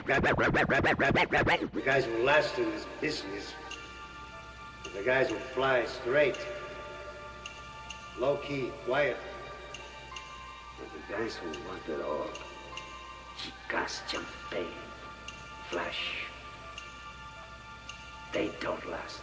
The guys who last in this business are the guys who fly straight, low-key, quiet. But the guys who want it all, chicas, champagne, flash, they don't last.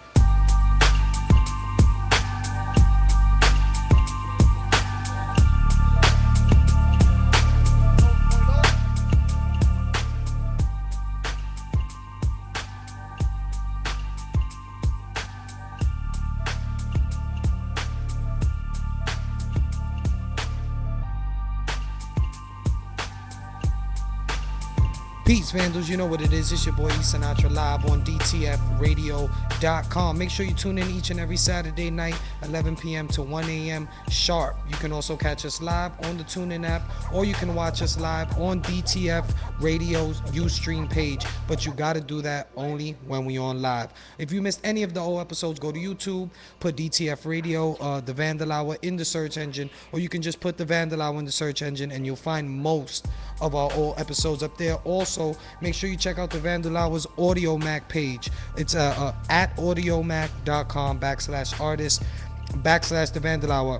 Peace, Vandals. You know what it is. It's your boy E Sinatra live on DTFradio.com. Make sure you tune in each and every Saturday night, 11 p.m. to 1 a.m. sharp. You can also catch us live on the TuneIn app, or you can watch us live on DTF Radio's Ustream page. But you got to do that only when we on live. If you missed any of the old episodes, go to YouTube, put DTF Radio, The Vandal Hour in the search engine, or you can just put The Vandal Hour in the search engine, and you'll find most of our old episodes up there. Also, make sure you check out the Vandal Hour's Audio Mac page. It's at audiomac.com/artist/ the Vandal Hour.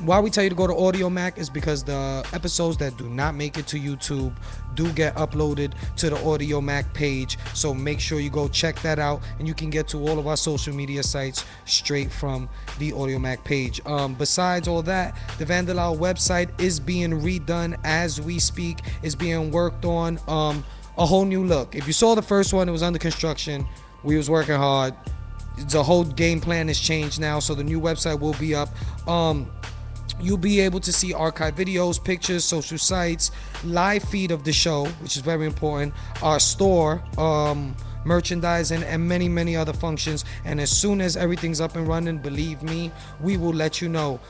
Why we tell you to go to Audio Mac is because the episodes that do not make it to YouTube do get uploaded to the Audio Mac page. So make sure you go check that out, and you can get to all of our social media sites straight from the Audio Mac page. Besides all that, the Vandal Hour website is being redone as we speak. It's being worked on, a whole new look. If you saw the first one, it was under construction. We was working hard. The whole game plan has changed now, so the new website will be up. You'll be able to see archive videos, pictures, social sites, live feed of the show, which is very important, our store, merchandise, and many other functions. And as soon as everything's up and running, believe me, we will let you know.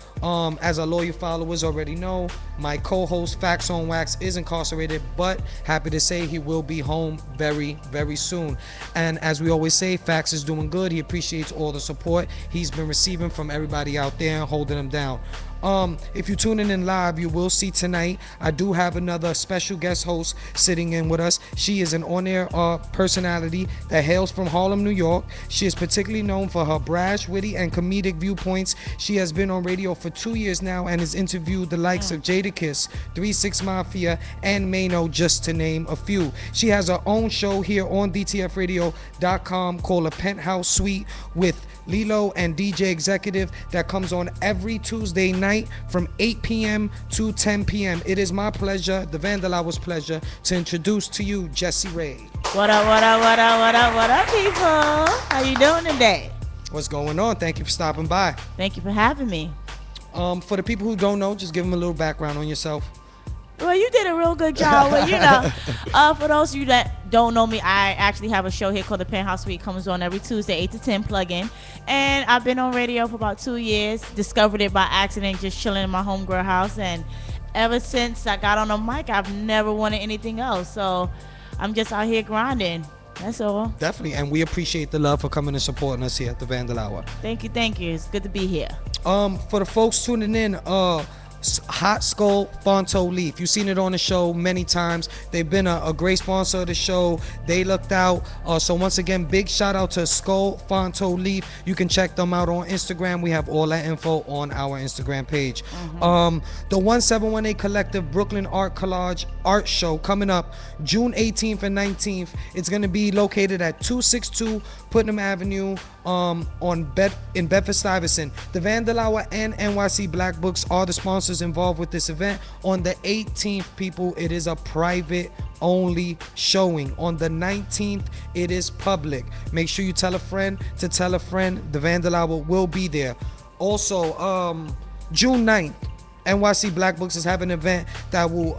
As our loyal followers already know, my co-host Fax on Wax is incarcerated, but happy to say he will be home very soon. And as we always say, Fax is doing good. He appreciates all the support he's been receiving from everybody out there and holding him down. If you're tuning in live, you will see tonight I do have another special guest host sitting in with us. She is an on-air personality that hails from Harlem, New York. She is particularly known for her brash, witty, and comedic viewpoints. She has been on radio for 2 years now and has interviewed the likes of Jadakiss, 3 6 Mafia, and Mano, just to name a few. She has her own show here on DTFradio.com called A Penthouse Suite with Lilo and DJ Executive that comes on every Tuesday night from 8 p.m. to 10 p.m. It is my pleasure, the Vandal Hour's pleasure, to introduce to you JESSI RAE. What up, people? How you doing today? What's going on? Thank you for stopping by. Thank you for having me. For the people who don't know, just give them a little background on yourself. Well, you did a real good job. Well, for those of you that don't know me, I actually have a show here called The Penthouse Suite. Comes on every Tuesday, 8 to 10, plug in. And I've been on radio for about 2 years. Discovered it by accident, just chilling in my homegirl house. And ever since I got on the mic, I've never wanted anything else. So I'm just out here grinding. That's all. Definitely. And we appreciate the love for coming and supporting us here at the Vandal Hour. Thank you. It's good to be here. For the folks tuning in, Hot Skull Fonto Leaf. You've seen it on the show many times. They've been a great sponsor of the show. They looked out. So once again, big shout out to Skull Fonto Leaf. You can check them out on Instagram. We have all that info on our Instagram page. The 1718 Collective Brooklyn Art Collage Art Show coming up June 18th and 19th. It's going to be located at 262 Putnam Avenue in Bedford-Stuyvesant. The Vandal Hour and NYC Black Books are the sponsors involved with this event. On the 18th, people, it is a private only showing. On the 19th, it is public. Make sure you tell a friend to tell a friend. The Vandal Hour will be there. Also, June 9th, NYC Black Books is having an event that will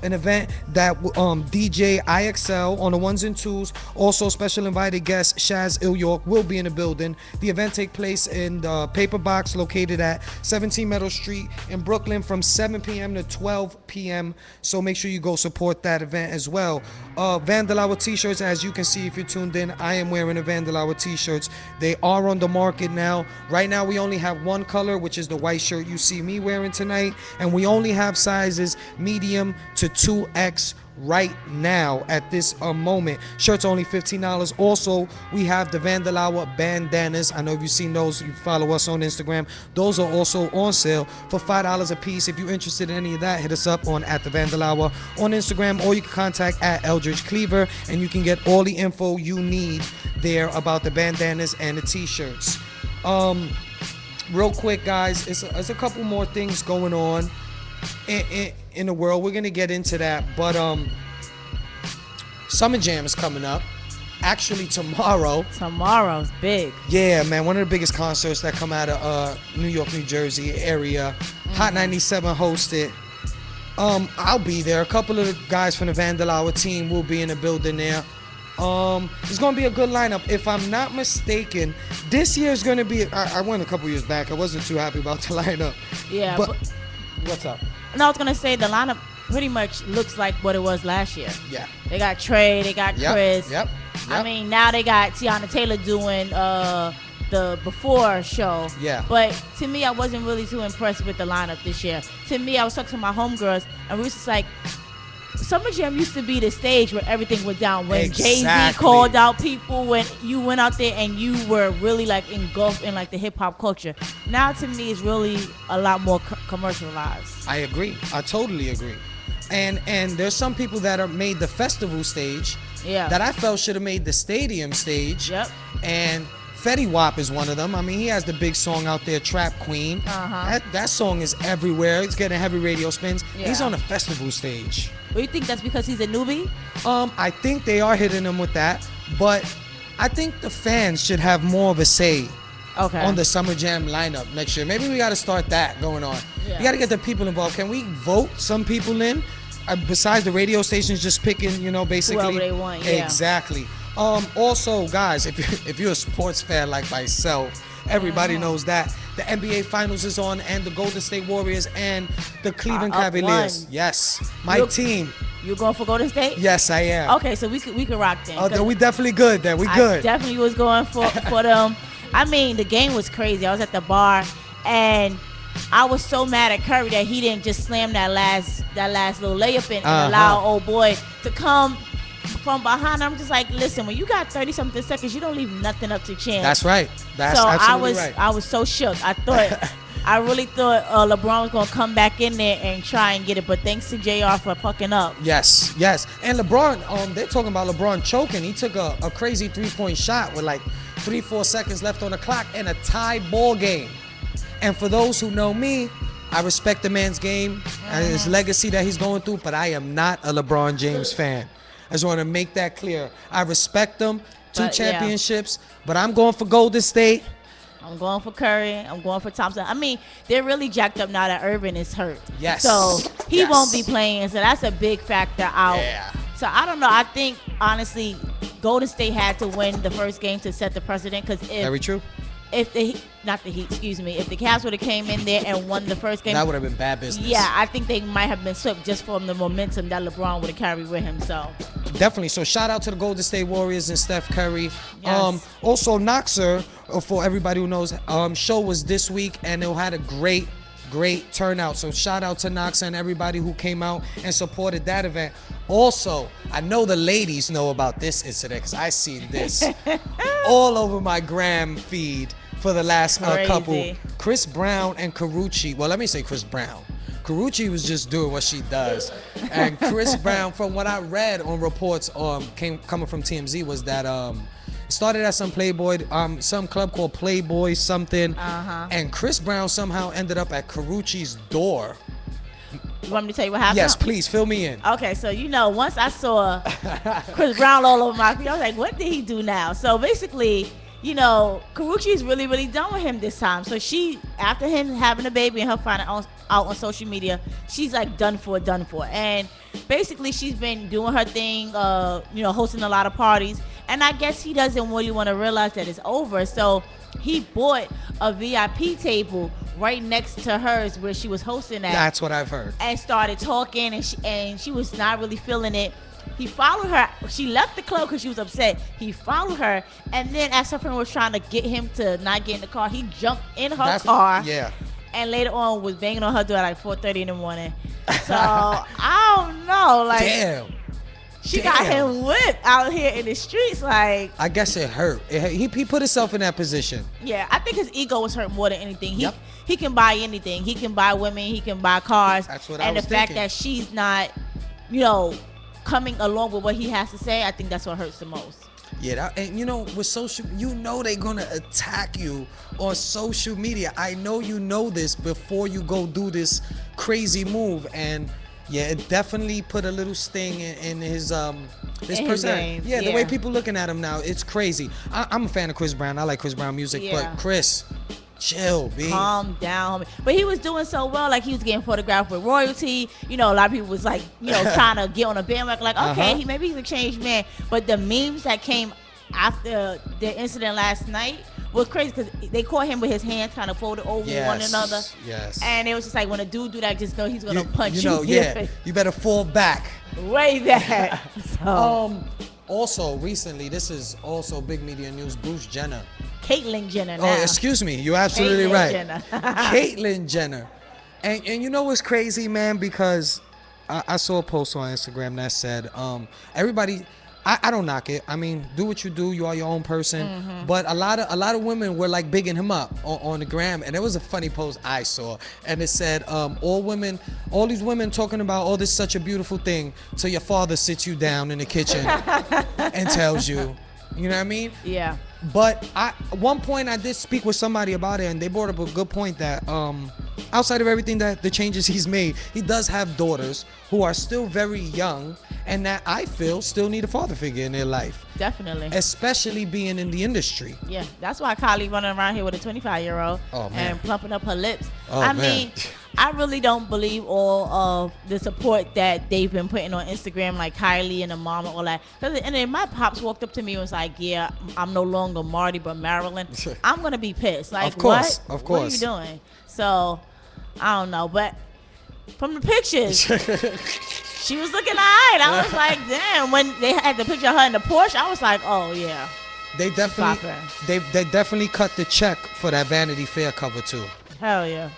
DJ IXL on the ones and twos. Also, special invited guest Shaz Ill York will be in the building. The event take place in the Paper Box located at 17 Meadow Street in Brooklyn from 7 p.m. to 12 p.m. So make sure you go support that event as well. Vandal Hour t-shirts, as you can see if you're tuned in, I am wearing the Vandal Hour t-shirts. They are on the market now. Right now we only have one color, which is the white shirt you see me wearing tonight, and we only have sizes medium to 2X right now at this moment. Shirts only $15. Also, we have the Vandal Hour bandanas. I know if you've seen those, you follow us on Instagram. Those are also on sale for $5 a piece. If you're interested in any of that, hit us up on at the Vandal Hour on Instagram, or you can contact at Eldridge Cleaver, and you can get all the info you need there about the bandanas and the t-shirts. Real quick, guys, it's a couple more things going on in the world. We're gonna get into that, but Summer Jam is coming up. Actually, tomorrow. Tomorrow's big. Yeah, man, one of the biggest concerts that come out of New York, New Jersey area. Hot 97 hosted. I'll be there. A couple of the guys from the Vandal Hour team will be in the building there. It's gonna be a good lineup. If I'm not mistaken, this year is gonna be. I went a couple years back. I wasn't too happy about the lineup. Yeah. But what's up? No, I was gonna say the lineup pretty much looks like what it was last year. Yeah. They got Trey, they got Chris. Yep. I mean, now they got Tiana Taylor doing the before show. Yeah. But to me, I wasn't really too impressed with the lineup this year. To me, I was talking to my homegirls, and we was just like, Summer Jam used to be the stage where everything went down. When Jay-Z called out people, when you went out there and you were really like engulfed in like the hip hop culture. Now to me, it's really a lot more commercialized. I agree. I totally agree. And there's some people that are made the festival stage. Yeah. That I felt should have made the stadium stage. Yep. And Fetty Wap is one of them. I mean, he has the big song out there, Trap Queen. That song is everywhere. It's getting heavy radio spins. Yeah. He's on the festival stage. Well, you think that's because he's a newbie? I think they are hitting him with that, but I think the fans should have more of a say on the Summer Jam lineup next year. Maybe we got to start that going on. Yeah. You got to get the people involved. Can we vote some people in? Besides the radio stations just picking, basically. Whoever they want, yeah. Exactly. Also, guys, if you're a sports fan like myself, everybody knows that the NBA Finals is on, and the Golden State Warriors and the Cleveland Cavaliers. One. Yes, my team. You going for Golden State? Yes, I am. Okay, so we could rock then. Oh, then we definitely good. Then we good. I definitely was going for them. I mean, the game was crazy. I was at the bar, and I was so mad at Curry that he didn't just slam that last little layup in and allow old boy to come from behind. I'm just like, listen, when you got 30-something seconds, you don't leave nothing up to chance. That's right. That's so absolutely right. I was so shook. I really thought LeBron was gonna come back in there and try and get it, but thanks to JR for fucking up. Yes. And LeBron, they're talking about LeBron choking. He took a crazy 3-point shot with like 3-4 seconds left on the clock in a tie ball game. And for those who know me, I respect the man's game and his legacy that he's going through, but I am not a LeBron James fan. I just want to make that clear. I respect him, two championships, but I'm going for Golden State. I'm going for Curry. I'm going for Thompson. I mean, they're really jacked up now that Irvin is hurt. Yes. So he won't be playing, so that's a big factor out. Yeah. So I don't know. I think, honestly, Golden State had to win the first game to set the precedent, because Very true. If the Heat, if the Cavs would have came in there and won the first game, that would have been bad business. Yeah, I think they might have been swept just from the momentum that LeBron would have carried with him. So definitely. So shout out to the Golden State Warriors and Steph Curry. Yes. Also, Noxer, for everybody who knows, show was this week, and it had a great turnout. So shout out to Noxer and everybody who came out and supported that event. Also, I know the ladies know about this incident because I seen this all over my gram feed for the last couple. Chris Brown and Karrueche. Well, let me say Chris Brown. Karrueche was just doing what she does, and Chris Brown, from what I read on reports coming from TMZ, was that started at some some club called Playboy something, and Chris Brown somehow ended up at Karrueche's door. You want me to tell you what happened? Yes, please fill me in. Okay, so once I saw Chris Brown all over my feet, I was like, what did he do now? So basically, Karrueche is really, really done with him this time. So she, after him having a baby and her finding out on social media, she's like done for. And basically, she's been doing her thing, hosting a lot of parties. And I guess he doesn't really want to realize that it's over. So he bought a VIP table right next to hers where she was hosting at. That's what I've heard. And started talking, and she was not really feeling it. He followed her. She left the club because she was upset. He followed her, and then as her friend was trying to get him to not get in the car, he jumped in her car. Yeah. And later on was banging on her door at like 4:30 in the morning. So I don't know. Like, damn. She got him whipped out here in the streets. Like, I guess it hurt. He put himself in that position. Yeah, I think his ego was hurt more than anything. He can buy anything. He can buy women. He can buy cars. That's what I was thinking. And the fact that she's not, coming along with what he has to say, I think that's what hurts the most. Yeah, and with social, they're gonna attack you on social media. I know you know this before you go do this crazy move, and yeah, it definitely put a little sting in his person. Yeah, the way people looking at him now, it's crazy. I'm a fan of Chris Brown. I like Chris Brown music, but Chris, chill, B. Calm down, homie. But he was doing so well, like he was getting photographed with royalty. A lot of people was like, trying to get on a bandwagon, like, okay, maybe he's a changed man. But the memes that came after the incident last night was crazy because they caught him with his hands kind of folded over one another. Yes. And it was just like, when a dude do that, just know he's gonna punch you. You better fall back. Way back. Also, recently, this is also big media news. Bruce Jenner. Caitlyn Jenner. Now. Oh, excuse me. You're absolutely right. Caitlyn Jenner. And you know what's crazy, man? Because I saw a post on Instagram that said, everybody. I don't knock it. I mean, do what you do. You are your own person. Mm-hmm. But a lot of women were like bigging him up on the gram, and it was a funny post I saw, and it said, all these women talking about, oh, this is such a beautiful thing, till your father sits you down in the kitchen and tells you, you know what I mean? Yeah. But at one point I did speak with somebody about it, and they brought up a good point that outside of everything that the changes he's made, he does have daughters who are still very young, and that I feel still need a father figure in their life. Definitely. Especially being in the industry. Yeah, that's why Kylie running around here with a 25-year-old and plumping up her lips. I mean, I really don't believe all of the support that they've been putting on Instagram, like Kylie and the mom and all that. And then my pops walked up to me and was like, yeah, I'm no longer Marty but Marilyn. I'm going to be pissed. Like, of course, what? Of course. What are you doing? So, I don't know. But from the pictures, she was looking all right. I was like, damn. When they had the picture of her in the Porsche, I was like, oh, yeah. They definitely cut the check for that Vanity Fair cover, too. Hell yeah.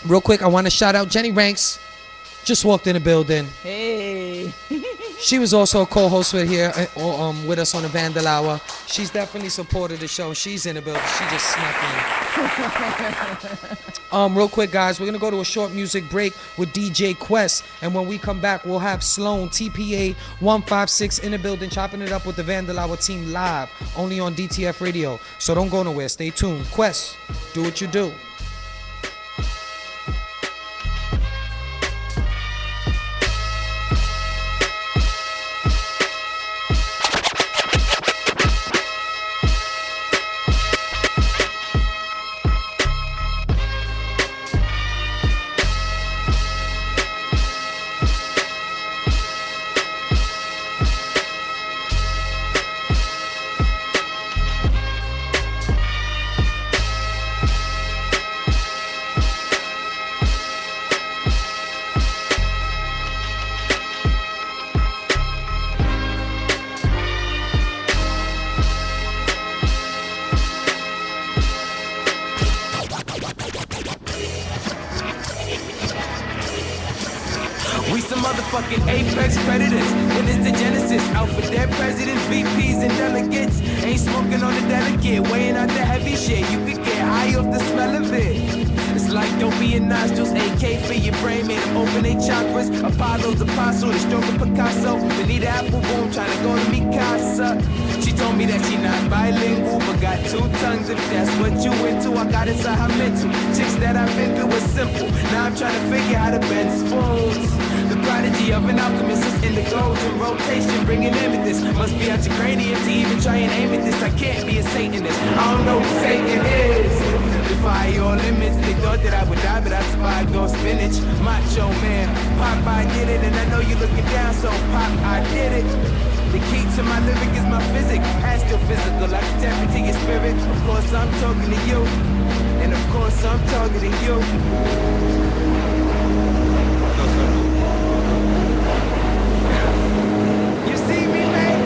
Real quick, I want to shout out Jenny Ranks. Just walked in the building. Hey. She was also a co-host with us on the Vandal Hour. She's definitely supported the show. She's in the building. She just snuck in. Real quick, guys, we're gonna go to a short music break with DJ Quest, and when we come back, we'll have Sloan TPA 156 in the building, chopping it up with the Vandal Hour team live, only on DTF Radio. So don't go nowhere. Stay tuned. Quest, do what you do. Motherfucking apex predators. When it's the genesis, out for dead presidents, VPs, and delegates. Ain't smoking on the delegate, weighing out the heavy shit. You could get high off the smell of it. It's like opiate nostrils, AK for your brain, made them open their chakras. Apollo's apostle, the stroke of Picasso. Benita Appleboom trying to go to Mikasa. She told me that she not bilingual, but got two tongues. If that's what you into, I got inside her mental. Chicks that I've been through was simple. Now I'm trying to figure how to bend spoons. The prodigy of an alchemist is in the goals in rotation, bringing amethyst. Must be out your cranium to even try and aim at this. I can't be a Satanist. I don't know who Satan is. Defy your limits. They thought that I would die, but I survived on spinach. Macho man, Pop, I did it, and I know you're looking down, so Pop, I did it. The key to my lyric is my physics. Astrophysical, I can tap into your spirit. Of course I'm talking to you, and of course I'm talking to you. You see me, man?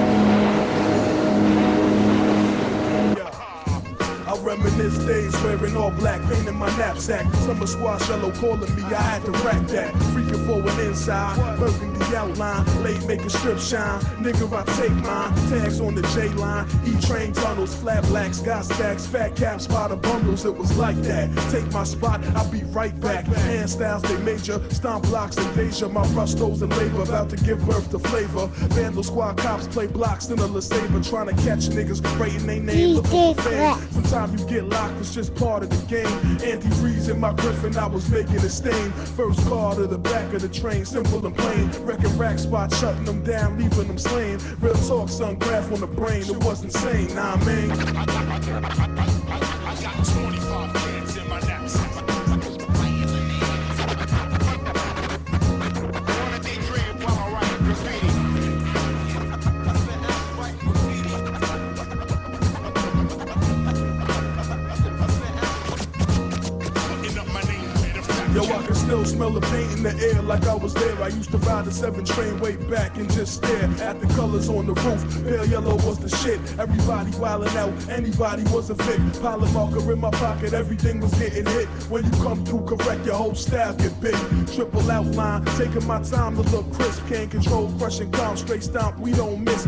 I reminisce days where wearing all black, paint in my knapsack. Summer squash yellow calling me, I had to rack that. Freaking forward inside, burgundy outline, late making strip shine. Nigga, I take mine. Tags on the J line, E-train tunnels, flat blacks, got stacks, fat caps by the bundles. It was like that. Take my spot, I'll be right back. Hand styles, they major, stomp blocks and Deja. My rustos and labor about to give birth to flavor. Vandal squad cops play blocks in a LeSabre, trying to catch niggas writing they name, looking for fame. Sometimes you get locked, it's just part of the game. Antifreeze in my Griffin, I was making a stain. First car to the back of the train, simple and plain. Wrecking rack spot, shutting them down, leaving them slain. Real talk, son, graph on the brain, it was insane, nah, man. I got 25 kids in my knapsack. Yo, I can still smell the paint in the air like I was there. I used to ride the 7 train way back and just stare at the colors on the roof. Pale yellow was the shit. Everybody wildin' out, anybody was a fit. Pilot marker in my pocket, everything was getting hit. When you come through correct, your whole staff get big. Triple outline, taking my time to look crisp. Can't control, crushing calm, straight stomp, we don't miss.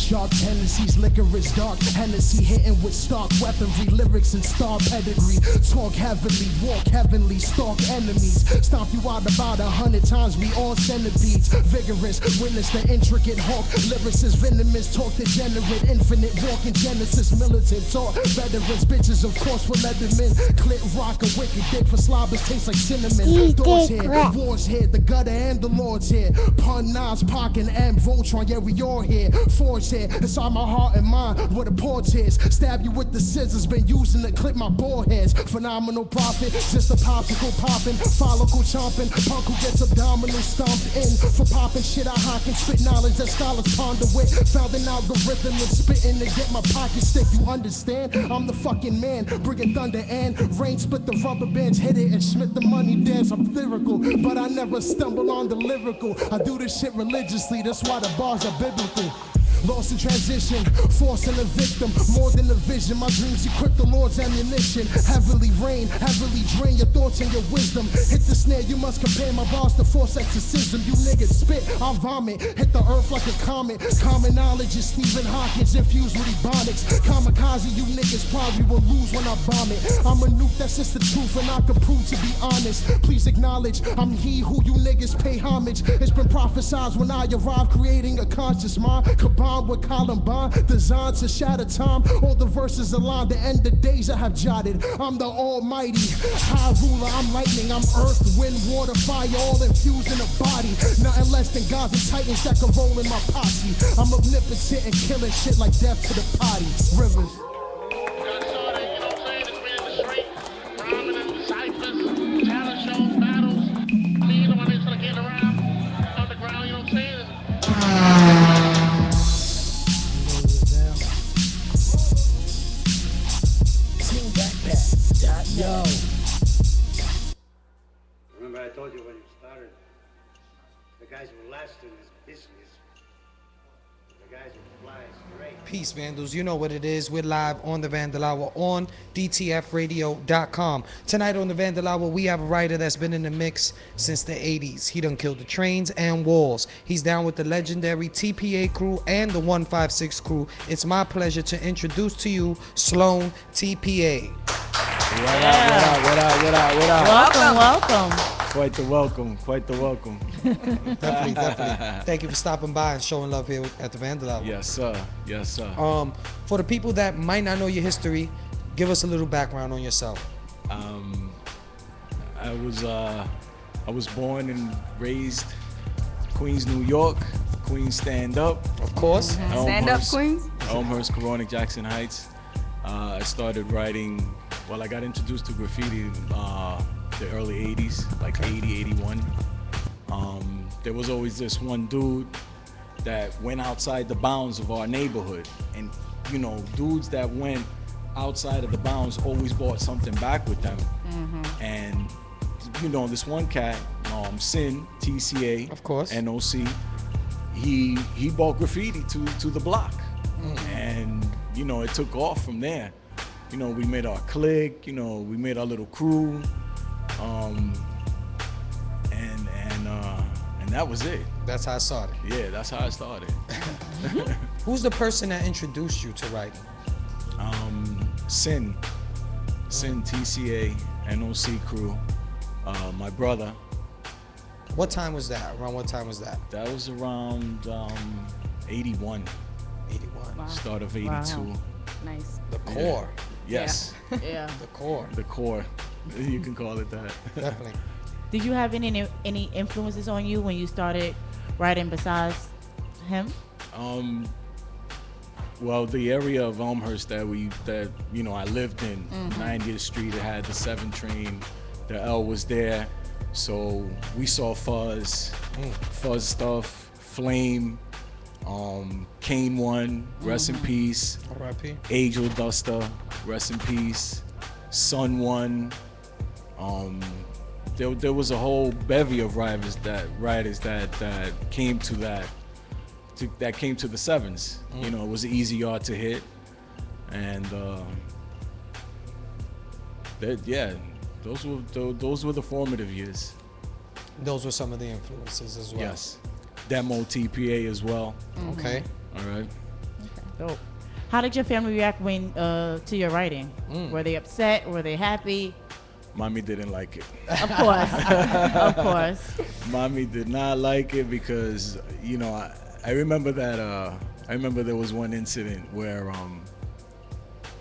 Sharp tendencies, licorice, dark Hennessy, hitting with stark weaponry, lyrics and star pedigree. Talk heavily, walk heavenly, stalk enemies. Stomp you out about 100 times, we all centipedes. Vigorous, witness the intricate hawk. Lyricist, venomous, talk degenerate, infinite walking Genesis, militant talk. Veterans, bitches, of course, we'll let them in. Clit rock, a wicked dick for slobbers, tastes like cinnamon. Doors here, wars here, the gutter and the lords here. Pun, Nas, Pac, and M, Voltron, yeah, we all here. Forge here, inside my heart and mind, where the port is. Stab you with the scissors, been using to clip my ball heads. Phenomenal profit, just a popsicle popping, follicle chomping. Punk who gets abdominal stomped in. For popping shit, I hawk and spit knowledge that scholars ponder with. Found an algorithm and spitting to get my pocket stick. You understand? I'm the fucking man, bringing thunder and rain. Split the rubber bands, hit it and Schmidt the money dance. I'm lyrical, but I never stumble on the lyrical. I do this shit religiously, that's why the bars are biblical. Lost in transition, forcing a victim, more than a vision. My dreams equip the Lord's ammunition. Heavily rain, heavily drain your thoughts and your wisdom. Hit the snare, you must compare my bars to force exorcism. You niggas spit, I vomit, hit the earth like a comet. Common knowledge is Stephen Hawkins infused with ebonics. Kamikaze, you niggas probably will lose when I bomb it. I'm a nuke, that's just the truth and I can prove to be honest. Please acknowledge, I'm he who you niggas pay homage. It's been prophesized when I arrive, creating a conscious mind. Combined with Columbine, designed to shatter time. All the verses align, the end of days I have jotted. I'm the almighty, high ruler, I'm lightning. I'm earth, wind, water, fire, all infused in a body. Nothing less than gods and titans that can roll in my posse. I'm omnipotent and killing shit like death to the potty. Rivers. Yo. Remember I told you when you started, the guys who last in this business, the guys who fly straight. Peace, Vandals. You know what it is. We're live on the Vandal Hour on DTFradio.com. Tonight on the Vandal Hour, we have a writer that's been in the mix since the 80s. He done killed the trains and walls. He's down with the legendary TPA crew and the 156 crew. It's my pleasure to introduce to you Sloan TPA. What up? Welcome. Quite the welcome. Definitely. Thank you for stopping by and showing love here at the Vandal Hour. Yes, sir. For the people that might not know your history, give us a little background on yourself. I was born and raised Queens, New York. Queens stand up. Of course. Stand up, Queens. Elmhurst, Coronic, Jackson Heights. I started writing. Well, I got introduced to graffiti the early 80s, like 80, 81. There was always this one dude that went outside the bounds of our neighborhood. And, you know, dudes that went outside of the bounds always brought something back with them. And, you know, this one cat, Sin, TCA, of course, NOC, he brought graffiti to the block. And, you know, it took off from there. You know, we made our clique, you know, we made our little crew. And that was it. That's how it started. Yeah, that's how I started. Who's the person that introduced you to writing? Sin TCA, NOC crew, my brother. What time was that? Around what time was that? That was around 81. 81. Wow. Start of 82. Wow. Nice. The core. Yes, Yeah. The core. the core. You can call it that. Definitely. Did you have any influences on you when you started writing besides him? Well, the area of Elmhurst that you know I lived in, 90th Street, it had the 7 train. The L was there, so we saw Fuzz stuff, Flame, Kane One, rest in peace. R.I.P. Angel Duster, rest in peace. Sun One. There was a whole bevy of writers that came to that came to the 7s. You know, it was an easy yard to hit, and those were the formative years. Those were some of the influences as well. Yes, Demo TPA as well. Okay. All right. Dope. How did your family react when to your writing? Were they upset? Were they happy? Mommy didn't like it. Of course. Of course. Mommy did not like it because, you know, I remember that I remember there was one incident where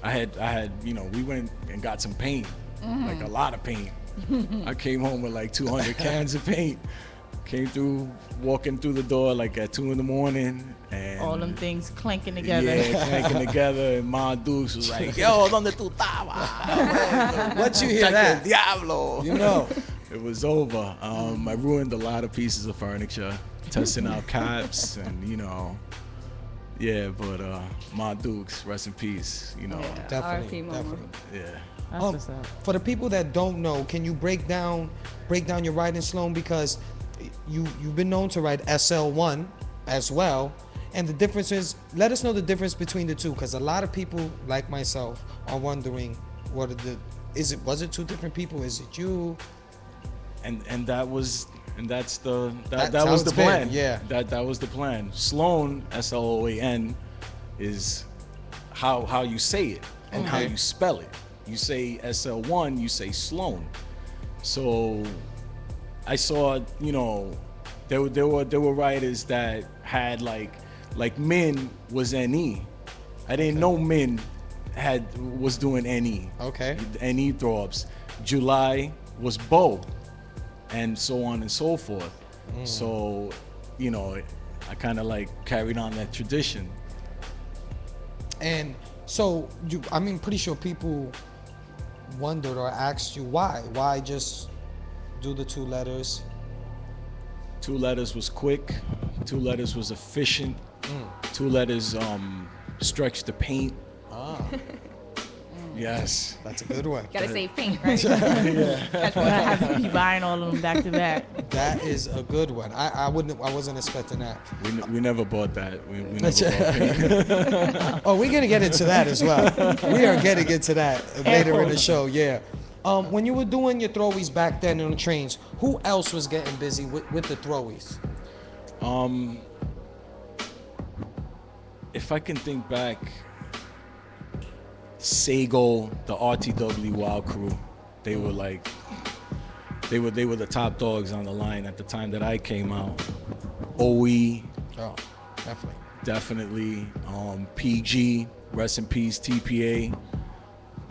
I had you know, we went and got some paint, like a lot of paint. I came home with like 200 cans of paint. Walking through the door like at 2 in the morning, and All them things clanking together. Yeah, clanking together, and Ma Dukes was like, "Yo, ¿dónde tú estabas?" Once you hear that, Diablo. you know. It was over. I ruined a lot of pieces of furniture, testing out caps, and you know, yeah. But Ma Dukes, rest in peace. You know, Definitely. R.I.P. Mama. Definitely. yeah. That's what's up. For the people that don't know, can you break down your writing, Sloan? Because you've been known to write SL1 as well, and the difference is, let us know the difference between the two, because a lot of people like myself are wondering was it 2 different people? Is it you? And that was That's the how was the it's been, plan. yeah. That was the plan. Sloan, SLOAN, is how you say it and how Okay. you spell it. You say SL1, you say Sloan. So I saw, you know, there were writers that had like Min was NE. I didn't know Min was doing NE. Okay. NE throw-ups. July was Bo, and so on and so forth. So, you know, I kind of like carried on that tradition. And so I'm pretty sure people wondered or asked you why just do the 2 letters. 2 letters was quick. 2 letters was efficient. 2 letters stretched the paint. Yes. That's a good one. Gotta save paint, right? I have to be buying all of them back to back. That is a good one. I wasn't expecting that. We never bought that. We never bought paint. Oh, we're gonna get into that as well. We are getting into that later in the show. Yeah. When you were doing your throwies back then on the trains, who else was getting busy with the throwies? If I can think back, Sago, the RTW Wild Crew, they were like, they were the top dogs on the line at the time that I came out. OE, Oh, definitely. definitely. PG, rest in peace, TPA.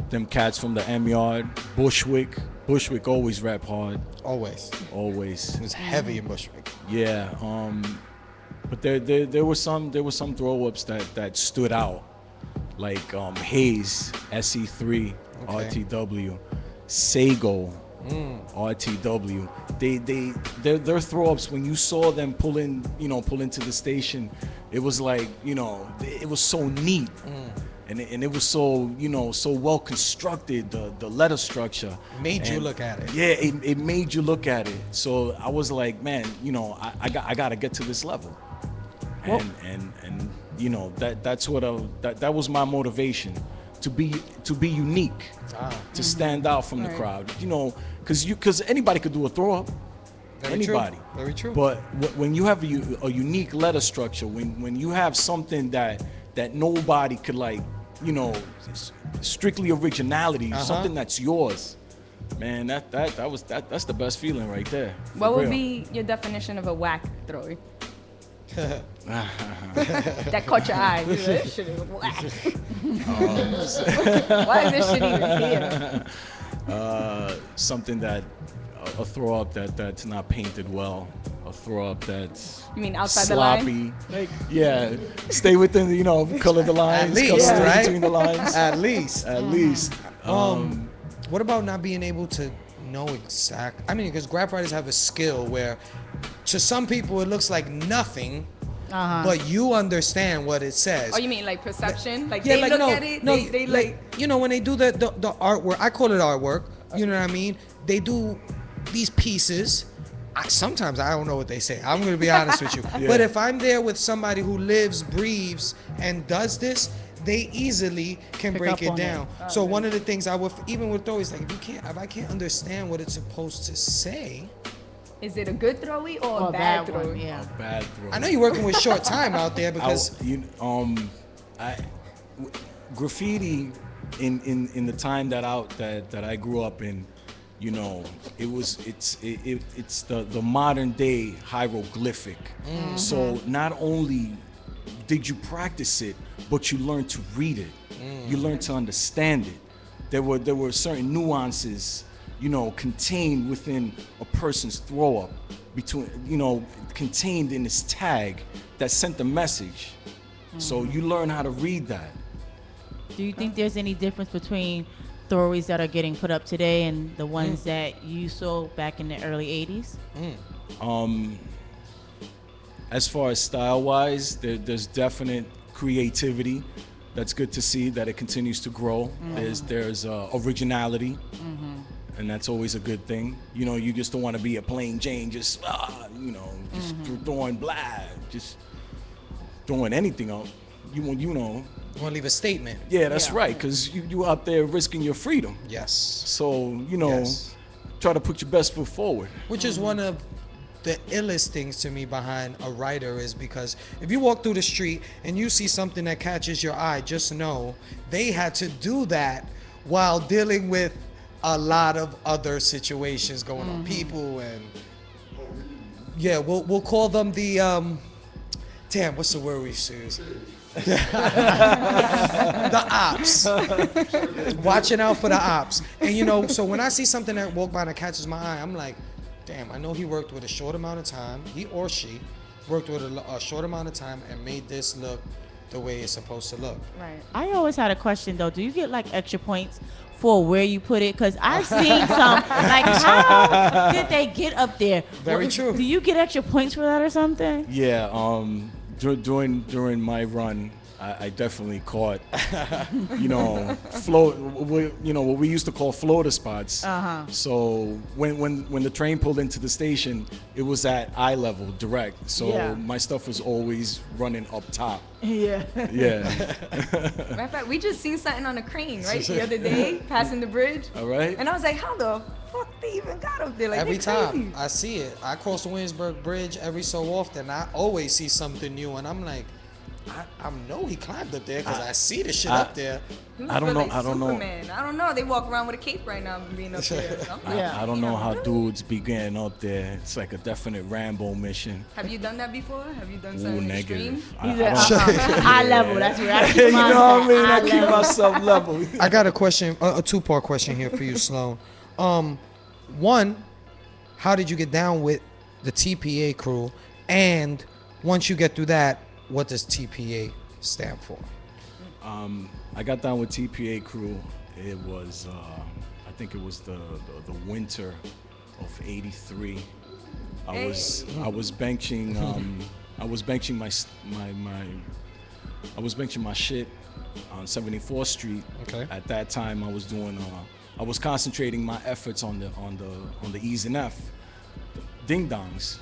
Them cats from the M Yard. Bushwick always rap hard. Always. Always. It was heavy in Bushwick. Yeah. But there were some throw-ups that stood out. Like Hayes, SE3, Okay. RTW, Sago, RTW. Their throw-ups, when you saw them pull into the station, it was like, you know, it was so neat. And it was so, you know, so well constructed, the letter structure. Made you look at it. Yeah, it made you look at it. So I was like, man, you know, I got to get to this level. And You know, that's what that was my motivation, to be unique, to stand out from the crowd. You know, because anybody could do a throw up. Anybody. True. Very true. But when you have a unique letter structure, when you have something that nobody could, like, you know, strictly originality, something that's yours, man, that's the best feeling right there. What would be your definition of a whack throw? That caught your eye. Like, this shit is whack. Why is this shit even here? Something that a throw up that's not painted well, a throw up that's outside sloppy. the line? Like, yeah, stay within the, color the lines, At least, color right? between the lines. At least. What about not being able to know exact? I mean, because graph writers have a skill where, to some people, it looks like nothing. But you understand what it says. Oh, you mean like perception? Like, yeah, they like, look no, at it, no, they like, you know, when they do the artwork, I call it artwork, you know what I mean? They do these pieces. Sometimes I don't know what they say. I'm going to be honest with you. Yeah. But if I'm there with somebody who lives, breathes, and does this, they easily can break it down. So one of the things I would, even with throw, is like, if I can't understand what it's supposed to say. Is it a good throwy or a bad throwy? Yeah. A bad throw. I know you're working with short time out there because graffiti in the time that I grew up in, you know, it's the modern day hieroglyphic. So not only did you practice it, but you learned to read it. You learned to understand it. There were certain nuances, you know, contained within a person's throw up, contained in this tag that sent the message. So you learn how to read that. Do you think there's any difference between throwaways that are getting put up today and the ones that you saw back in the early 80s? As far as style-wise, there's definite creativity. That's good to see that it continues to grow. There's originality, and that's always a good thing. You know, you just don't want to be a plain Jane, just throwing just throwing anything out. You want to leave a statement. Yeah, that's right, because you out there risking your freedom. Yes. So, try to put your best foot forward. Which is one of the illest things to me behind a writer, is because if you walk through the street and you see something that catches your eye, just know they had to do that while dealing with a lot of other situations going on. People and we'll call them the damn, what's the word we use? The ops. Watching out for the ops. And so when I see something that walk by that catches my eye, I'm like, damn, I know he worked with a short amount of time. He or she worked with a short amount of time and made this look the way it's supposed to look. Right. I always had a question though. Do you get like extra points for where you put it? Because I've seen some, like, how did they get up there? Very true. Do you get extra points for that or something? Yeah. During my run, I definitely caught, what we used to call floater spots. So when the train pulled into the station, it was at eye level, direct. So my stuff was always running up top. Yeah. Yeah. Matter of fact, we just seen something on a crane, right, the other day, passing the bridge. All right. And I was like, how the fuck they even got up there? Like, every they're time crazy. I see it, I cross the Williamsburg Bridge every so often. I always see something new, and I'm like, I know he climbed up there because I see the shit up there. I don't know. Like Superman. I don't know. They walk around with a cape right now being up there. I don't know how dudes be getting up there. It's like a definite Rambo mission. Have you done that before? Have you done something extreme? Negative. Eye level. That's where I keep You mine know what I at. mean? Eye I keep level. myself level. I got a question, a two-part question here for you, Sloan. One, how did you get down with the TPA crew? And once you get through that, what does TPA stand for? I got down with TPA crew. It was, I think it was the winter of '83. I was benching. I was benching my shit on 74th Street. Okay. At that time, I was doing. I was concentrating my efforts on the E's and F, Ding Dongs,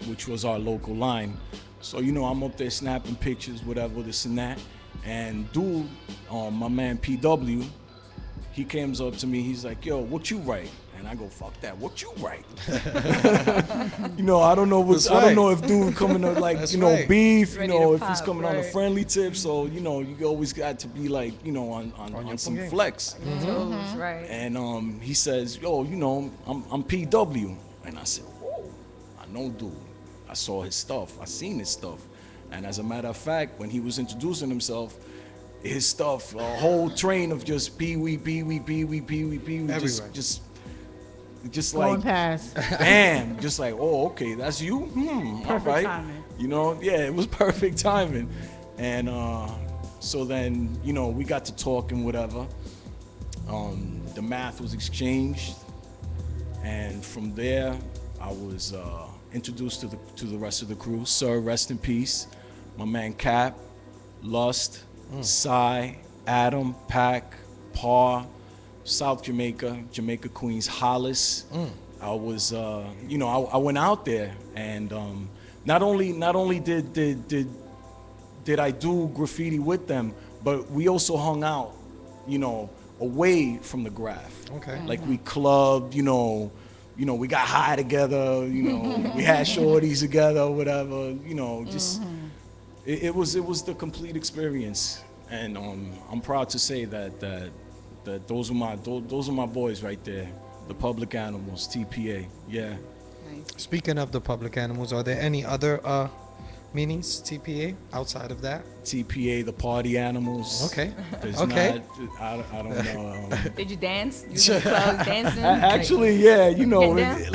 which was our local line. So, you know, I'm up there snapping pictures, whatever, this and that. And dude, my man PW, he comes up to me, he's like, yo, what you write? And I go, fuck that, what you write? You know, I don't know if dude coming to like, That's you know, right. beef, you Ready know, to if he's pop, coming on a right. friendly tip. So, you know, you always got to be like, you know, on your some game. flex. Toes, right. And he says, yo, you know, I'm PW. And I said, whoa, I know dude. I saw his stuff, I seen his stuff. And as a matter of fact, when he was introducing himself, his stuff, a whole train of just Pee-wee, Everywhere. just Going like, past. bam, just like, oh, okay, that's you? All right. timing. You know, yeah, it was perfect timing. And so then, you know, we got to talk and whatever. The math was exchanged. And from there, I was introduced to the rest of the crew. Sir, rest in peace. My man Cap, Lust, Psy, Adam, Pac, Par, South Jamaica, Jamaica Queens, Hollis. I was, you know, I went out there, and not only did I do graffiti with them, but we also hung out, you know, away from the graph. Okay. Like we clubbed, you know, we got high together, you know, we had shorties together, whatever, you know, just it was the complete experience, and I'm proud to say that those are my boys right there, the Public Animals, TPA, yeah. Speaking of the public animals, are there any other meanings, TPA, outside of that? TPA, the Party Animals. Okay. There's Okay. not, I don't know. Did you dance? You was in the clubs dancing? Actually, yeah, you know, Get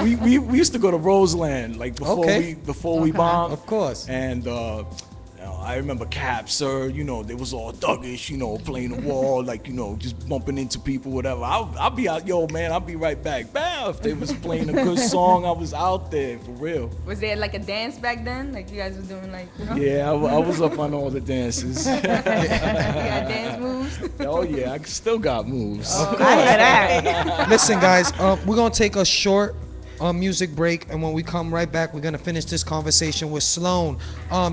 we used to go to Roseland, like before we bombed. Of course. And you know, I remember Cap, Sir, you know, they was all thuggish, you know, playing the wall, like, you know, just bumping into people, whatever. I'll be out, yo, man, I'll be right back. Bam! If they was playing a good song, I was out there, for real. Was there like a dance back then? Like you guys was doing like, you know? Yeah, I was up on all the dances. You got dance moves? Oh, yeah, I still got moves. I hear that. Listen, guys, we're going to take a short music break, and when we come right back, we're going to finish this conversation with Sloan.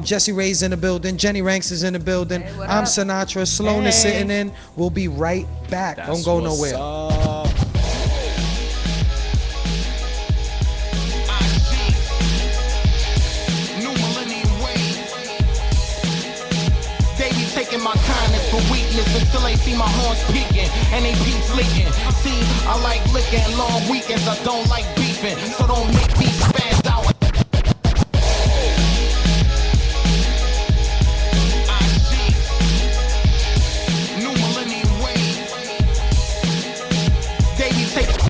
Jesse Ray's in the building. Jenny Ranks is in the building. Hey, what I'm up? Sinatra. Sloan is sitting in. We'll be right back. That's Don't go what's nowhere. up. New millennium wave. They be taking my kindness for weakness until they see my horns peaking and they keep fleeting. See, I like liquor and long weekends. I don't like beefing, so don't make me spaz out. I see. New millennium wave. They be taking.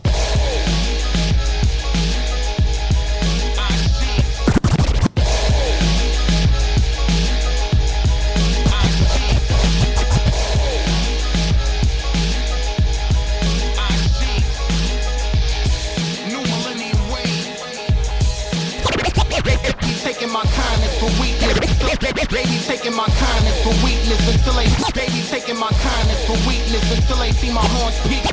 Taking my kindness for weakness. Baby taking my kindness for weakness until they taking my kindness for weakness until they see my horns peak.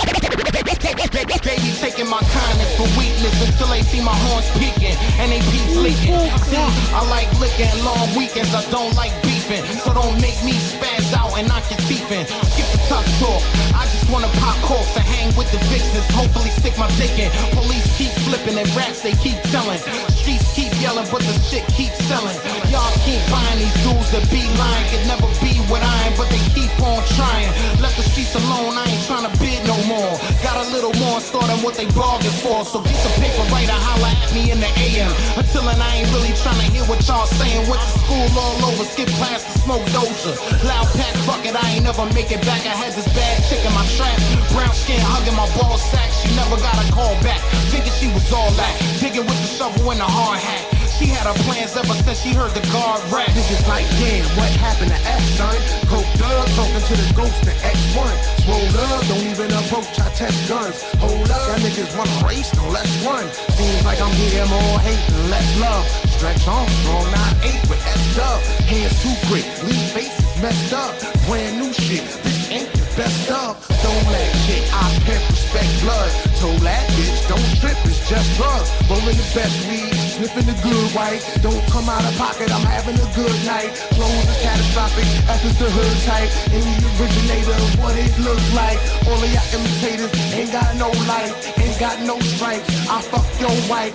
Baby taking my kindness for weakness until they see my horns peaking and they keep leaking. See, I like liquor and long weekends. I don't like beefing, so don't make me spaz out and knock your teeth in. Skip the tough talk. I just wanna pop corks and hang with the vixens. Hopefully stick my dick in. Police keep flipping and rats they keep telling. Streets keep yelling, but the shit keeps selling. Y'all keep buying these dudes that be lying. Could never be what I am, but they keep on trying. Let the streets alone, I ain't trying to bid no more. Got a little more in store than what they bargained for. So get the paper right or holler at me in the AM. Until then, I ain't really trying to hear what y'all saying. Went to school all over, skip class to smoke doja. Loud pack, fuck it, I ain't never make it back. I had this bad chick in my trap. Brown skin hugging my ball sack. She never got a call back. Thinking she was all that. Digging with the shovel in the hard hat. She had her plans ever since she heard the guard rap. Niggas like, damn, what happened to F, son? Coked up, talking to the ghost, the X1. Swole up, don't even approach, I test guns. Hold up, y'all niggas wanna race, no let's run. Seems like I'm getting more hate than less love. Stretch Armstrong, 9-8 with S-Dub. Hands too quick, leave faces messed up. Brand new shit, this ain't the best of. Don't let shit, I pimp, respect blood. Told that bitch, don't trip, it's just drugs. Rolling the best weed, sniffing the good white. Don't come out of pocket, I'm having a good night. Flows is catastrophic, efforts the hood type. Any originator of what it looks like. All of y'all imitators ain't got no life, ain't got no stripes. I fuck your wife.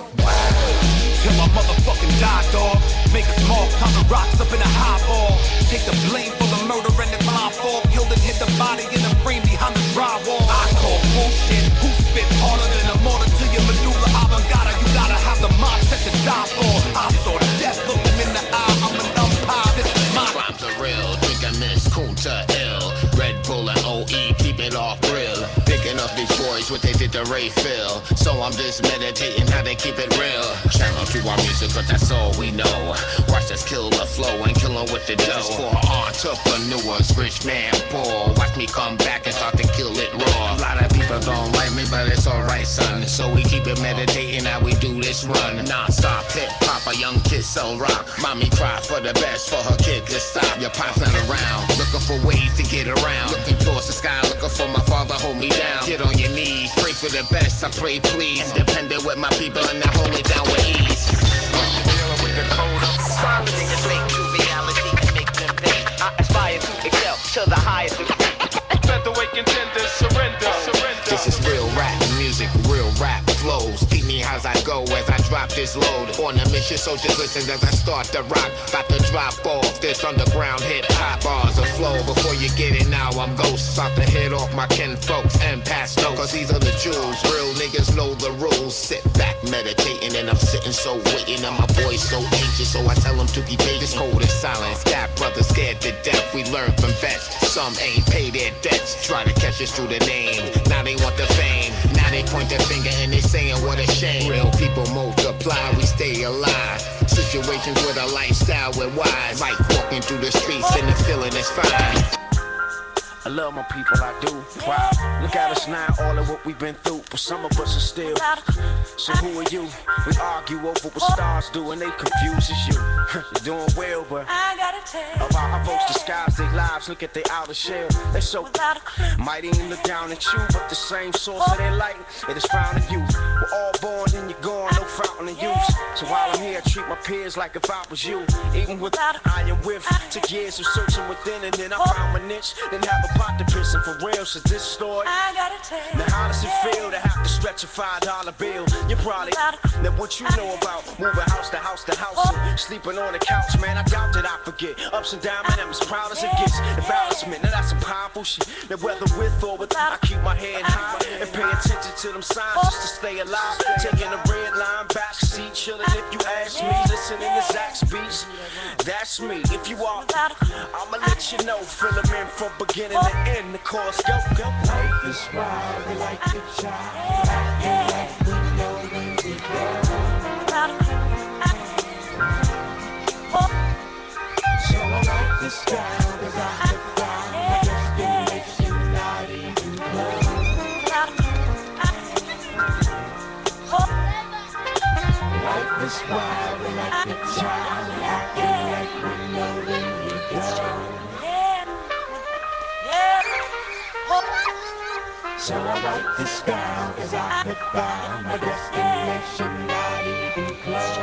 Till my motherfucking die, dog. Make a small pile of rocks up in a highball. Take the blame for the murder and it's my fault. Killed and hit the body in the frame behind the drywall. I call bullshit. Who spits harder than a mortar to your medulla oblongata? You gotta have the mindset to die for. I saw death, look him in the eye. I'm an umpire. This is my rhymes are real. Drink a miss, Kunta ill. Red Bull and OE, keep it off grill. Picking up these boys with they did the refill. So I'm just meditating how they keep it real. Channel to our music, but that's all we know. Watch us kill the flow and kill 'em with the dough. For entrepreneurs, rich man, poor. Watch me come back and start to kill it raw. A lot of people don't like me, but it's alright, son. So we keep it meditating how we do this run. Non-stop hip-hop, a young kid sell rock. Mommy cry for the best for her kid to stop. Your pop's not around, looking for ways to get around. Looking towards the sky, looking for my father, hold me down. Get on your knees, pray for the best, I pray please. Independent with my people and I hold it down with ease. dealing with the code of silence. Niggas make to reality and make them pay. I aspire to excel to the highest degree. Featherweight contenders, surrender, surrender. This is real rap music, real rap flows. Keep me as I go as I drop this load. On a mission, so just listen as I start to rock. About to drop off this underground hip hop. Bars of flow before you get it now. I'm ghost. About to hit off my kin folks and pass notes. Cause these are the jewels. Real niggas know the rules. Sit back, meditating, and I'm sitting so waiting. And my boy's so anxious, so I tell him to be patient. This cold is silence. That brother scared to death. We learn from vets. Some ain't pay their debts. Try to catch us through the name. Now they want the fame. Now they point their finger and they saying what a shame. Real people multiply, we stay alive. Situations with a lifestyle we're wise. Like walking through the streets and the feeling is fine. I love my people, I do. Wow, look at us now, all of what we've been through. But some of us are still. So who are you? We argue over what stars do and they confuses you. You're doing well, but I gotta tell about how folks disguise their lives, look at their outer shell. They so might even look down at you, but the same source of their light, it is found in you. We're all born and you're gone, no fountain of youth. So while I'm here, I treat my peers like if I was you. Even with iron with, took years of searching within and then I found my niche. Then have a pot to piss and for real, so this story I gotta tell. Now how does it feel to have to stretch a $5 bill? You're probably now what you know about moving house to house to house and sleeping on the couch, man. I doubt that I forget ups and downs, man. I'm as proud as it gets. Embarrassment, now that's some powerful shit. Now whether with or without, I keep my head high and pay attention to them signs just to stay alive. Taking a red line back seat, chilling. If you ask me, listening to Zach's beats, that's me. If you are, I'ma let you know. Fill them in from beginning to end. The course go. Life is wild, we like to child. Acting like we know when we go. So I like this style, cause I have found my destination, not even close. Life is wild, we like to child. Acting like we know when we go. So I write this down, cause I have found my destination, not even close.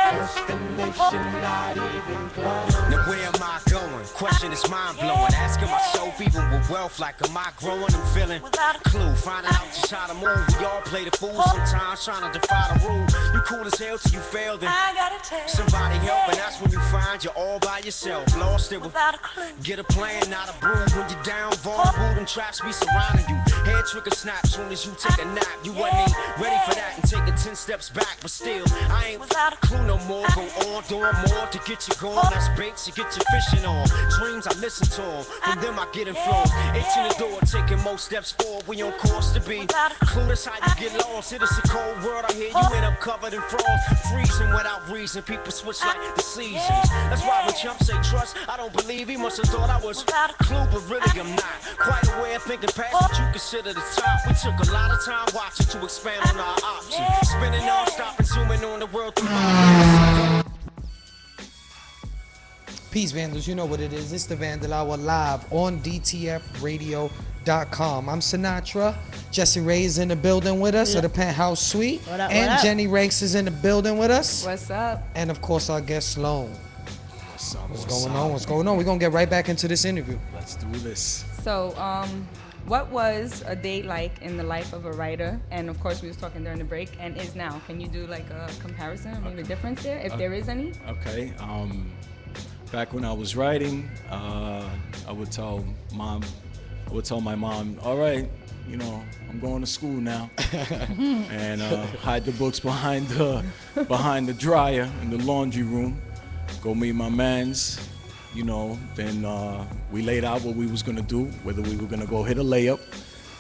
Destination, not even close. Now where am I going? Question is mind-blowing. Asking myself, even with wealth, like am I growing? I'm feeling without a clue, finding out just how to move. We all play the fool sometimes, trying to defy the rule. You cool as hell till you fail, then I gotta tell somebody help, and that's when you find you're all by yourself. Lost it without a clue. Get a plan, not a brew. When you're down, vulnerable, them traps be surrounding you. Head trigger snap soon as you take a nap. You wasn't even ready for that and taking 10 steps back, but still, I ain't without a clue no more. Go on, doing more to get you going. That's baits to get you fishing on. Dreams, I listen to them. From them, I get influenced. Itching the door, taking most steps forward. We on course to be. Clueless how you get lost. It is a cold world. I hear you end up covered in frost. Freezing without reason. People switch like the seasons. That's why when Chump say trust, I don't believe he must have thought I was clue, but really I'm not. Quite aware of thinking past what you consider the top. We took a lot of time watching to expand on our options. Spinning non-stop and zooming on the world through my eyes. Peace, Vandals. You know what it is. It's the Vandal Hour live on DTFradio.com. I'm Sinatra. Jessie Ray is in the building with us at the Penthouse Suite. What up, and what up? Jenny Ranks is in the building with us. What's up? And of course, our guest Sloan. What's up? What's going on? What's going on? We're going to get right back into this interview. Let's do this. So, what was a day like in the life of a writer? And of course, we was talking during the break, and is now. Can you do like a comparison or maybe a difference there, if there is any? Okay. Back when I was writing, I would tell my mom, all right, you know, I'm going to school now, and hide the books behind the dryer in the laundry room, go meet my mans, you know, then we laid out what we was gonna do, whether we were gonna go hit a layup,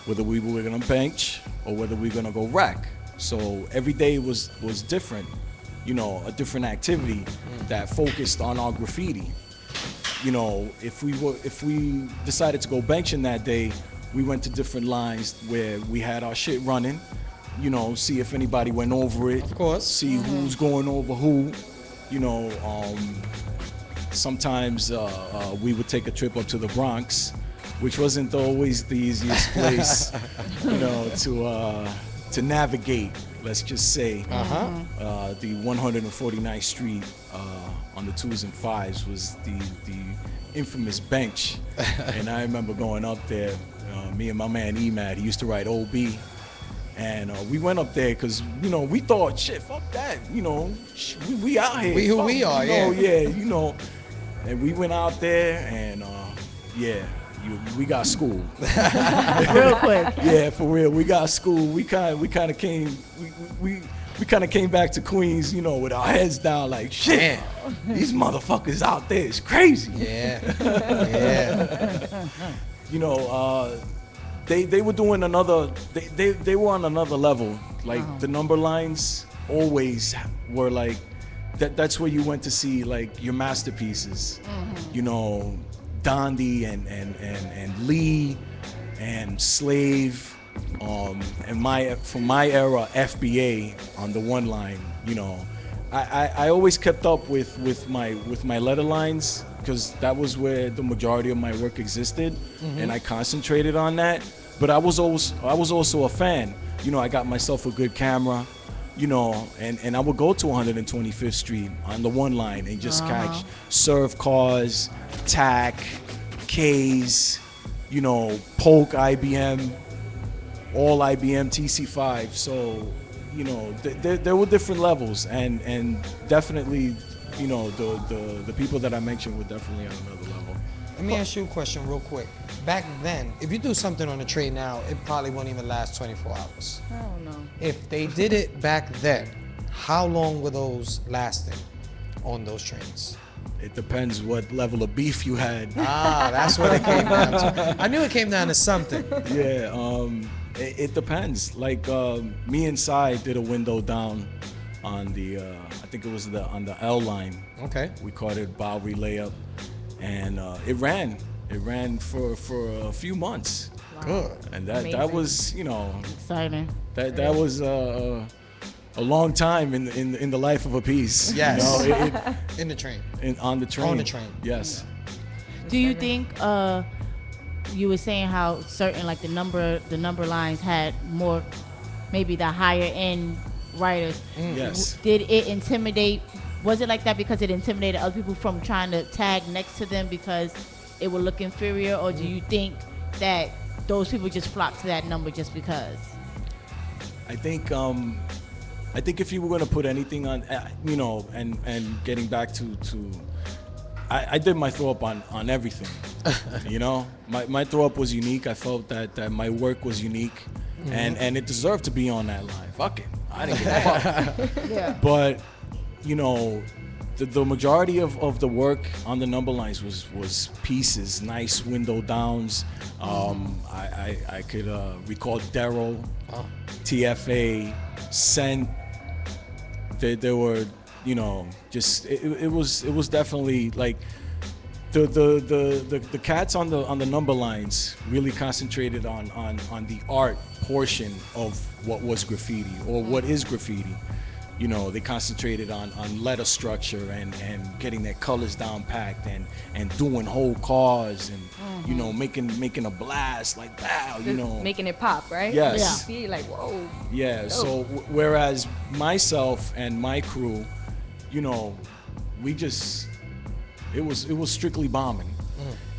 whether we were gonna bench, or whether we were gonna go rack. So every day was different, you know, a different activity that focused on our graffiti. You know, if we decided to go benching that day, we went to different lines where we had our shit running, you know, see if anybody went over it. Of course. See who's going over who, you know. Sometimes we would take a trip up to the Bronx, which wasn't always the easiest place, you know, to navigate. Let's just say the 149th Street on the 2s and 5s was the infamous bench, and I remember going up there. Me and my man Emad, he used to write OB, and we went up there because, you know, we thought, shit, fuck that, you know, we out here. We who we are, yeah. Yeah, you know. And we went out there, and we got schooled. Real quick. Yeah, for real, we got schooled. We kind of came back to Queens, you know, with our heads down, like, shit, these motherfuckers out there is crazy. Yeah, yeah. You know, they were doing another. They were on another level. Like the number lines always were like. That's where you went to see like your masterpieces, you know, Dondi and Lee and Slave, and from my era FBA on the one line. You know, I always kept up with my letter lines because that was where the majority of my work existed, and I concentrated on that. But I was also a fan. You know, I got myself a good camera. You know, and I would go to 125th Street on the one line and just catch serve cars, TAC, K's, you know, Polk, IBM, all IBM, TC5. So, you know, there were different levels, and definitely, you know, the people that I mentioned were definitely on another level. Let me ask you a question real quick. Back then, if you do something on a train now, it probably won't even last 24 hours. I don't know. If they did it back then, how long were those lasting on those trains? It depends what level of beef you had. That's what it came down to. I knew it came down to something. Yeah, it depends. Like me and Sai did a window down on the, I think it was on the L line. Okay. We called it Bowery Layup, and it ran. It ran for a few months. Wow. Good. And that was, you know, Exciting. That was a long time in the life of a piece. Yes. You know, In the train. on the train. On the train. Yes. Do you think you were saying how certain like the number lines had more, maybe the higher end writers? Yes. Did it intimidate? Was it like that because it intimidated other people from trying to tag next to them because it would look inferior, or do you think that those people just flocked to that number just because? I think if you were going to put anything on, you know, and getting back to I did my throw up on everything. You know, my throw up was unique. I felt that my work was unique, and it deserved to be on that line. Fuck it, I didn't give a fuck. Yeah. But you know, the majority of the work on the number lines was pieces, nice window downs. I could recall Daryl, TFA, Scent. There were, you know, just it was definitely like the cats on the number lines really concentrated on the art portion of what was graffiti or what is graffiti. you know, they concentrated on letter structure and getting their colors down packed and doing whole cars and, you know, making a blast like, wow, you know. Making it pop, right? Yes. You see, like, whoa. Yeah, Dope. so whereas myself and my crew, you know, we just, it was strictly bombing.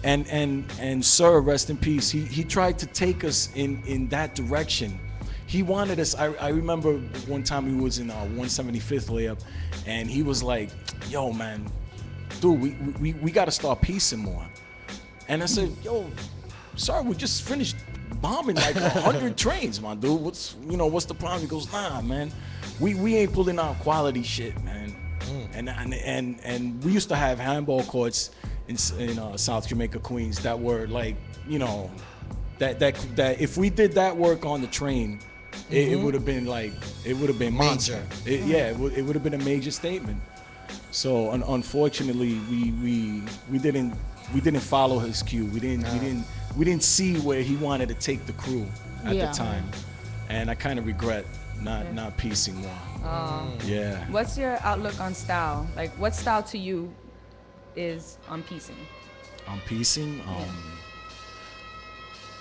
And Sir, rest in peace, he tried to take us in that direction. He wanted us, I remember one time he was in 175th layup, and he was like, yo, man, dude, we got to start piecing more. And I said, yo, Sir, we just finished bombing like 100 trains, my dude. What's the problem? He goes, nah, man, we ain't pulling out quality shit, man. And we used to have handball courts in South Jamaica, Queens, that were like, you know, that if we did that work on the train, it would have been like, it would have been monster. It would have been a major statement. So unfortunately, we didn't follow his cue. We didn't see where he wanted to take the crew at the time, and I kind of regret not piecing more. Yeah. What's your outlook on style? Like, what style to you is on piecing? On piecing,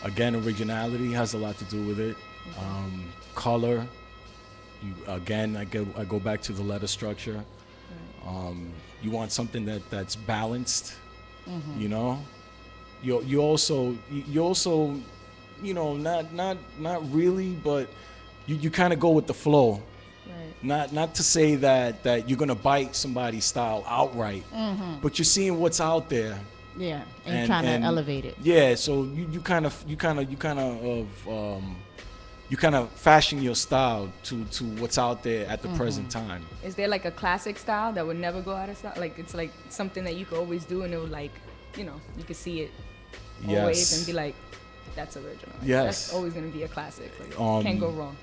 again, originality has a lot to do with it. Color, I go back to the letter structure. You want something that's balanced. You know, you also you know, not really, but you kind of go with the flow. Right. Not to say that you're gonna bite somebody's style outright, but you're seeing what's out there. Yeah, and trying to elevate it. Yeah, so you kind of fashion your style to what's out there at the present time. Is there like a classic style that would never go out of style? Like, it's like something that you could always do, and it would, like, you know, you could see it always and be like, that's original. Like, that's always gonna be a classic. Like, can't go wrong.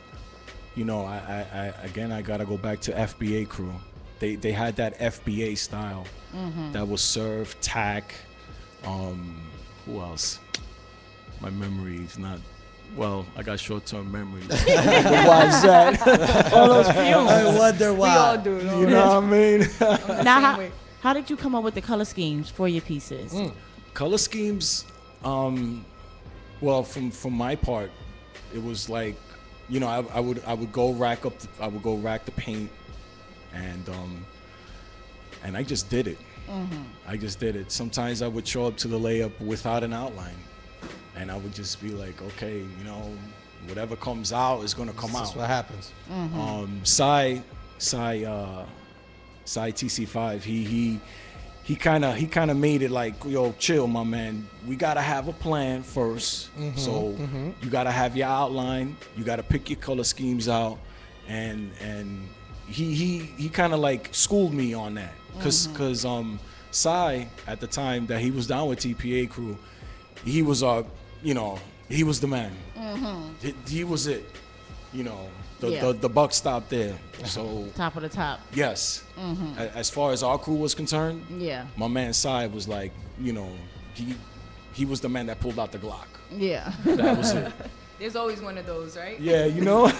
You know, I gotta go back to FBA crew. They had that FBA style that was served, tack. Who else? My memory's not. Well, I got short-term memory. Why is that? All those fumes. I wonder why. We all do. You know what I mean? Now, how did you come up with the color schemes for your pieces? Color schemes, well, from my part, it was like, you know, I would go rack the paint, and I just did it. I just did it. Sometimes I would show up to the layup without an outline, and I would just be like, okay, you know, whatever comes out is gonna come out. That's what happens. Sai TC5, he kind of made it like, yo, chill, my man. We gotta have a plan first. So you gotta have your outline. You gotta pick your color schemes out, and he kind of like schooled me on that, cause Sai, at the time that he was down with TPA crew, he was he was the man. He was it. You know, the buck stopped there. So top of the top. Yes. As far as our crew was concerned, my man Sai was like, you know, he was the man that pulled out the Glock. Yeah. That was it. There's always one of those, right? Yeah, you know.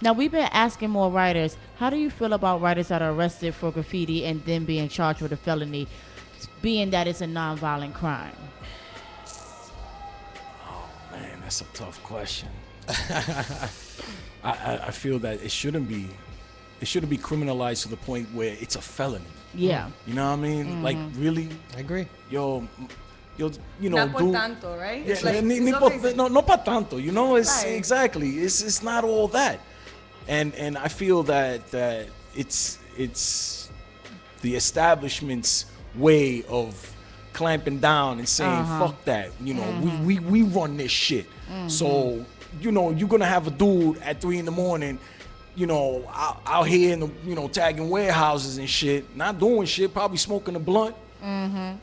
Now, we've been asking more writers, how do you feel about writers that are arrested for graffiti and then being charged with a felony, being that it's a nonviolent crime? Oh man, that's a tough question. I feel that it shouldn't be criminalized to the point where it's a felony. Yeah. You know what I mean? Like, really? I agree. Yo, you know, not por tanto, right? Yeah, it's like, no pa tanto. You know, it's right. exactly. It's not all that. And I feel that it's the establishment's way of clamping down and saying, fuck that. You know, we run this shit. So, you know, you're gonna have a dude at 3 a.m, you know, out here in the, you know, tagging warehouses and shit, not doing shit, probably smoking a blunt.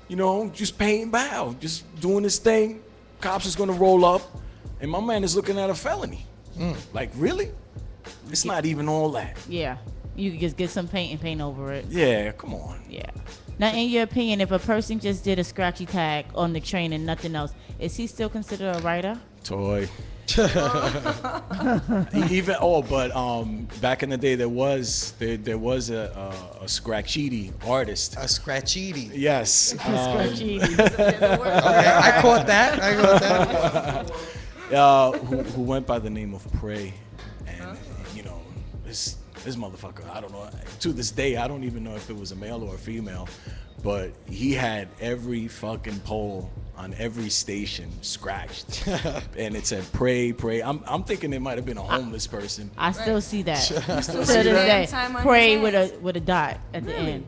You know, just paying bow, just doing his thing. Cops is gonna roll up, and my man is looking at a felony. Like, really? It's not even all that. Yeah. You could just get some paint and paint over it. Yeah, come on. Yeah. Now, in your opinion, if a person just did a scratchy tag on the train and nothing else, is he still considered a writer? Toy. Even but back in the day there was a scratchiti artist. A scratchiti. Yes. Scratchiti. Okay, I caught that. Who went by the name of Prey, and you know this motherfucker. I don't know. To this day, I don't even know if it was a male or a female, but he had every fucking pole on every station scratched, and it said "Pray, pray." I'm thinking it might have been a homeless person. I still see that. You still To see this that? day. Pray with a dot at the end.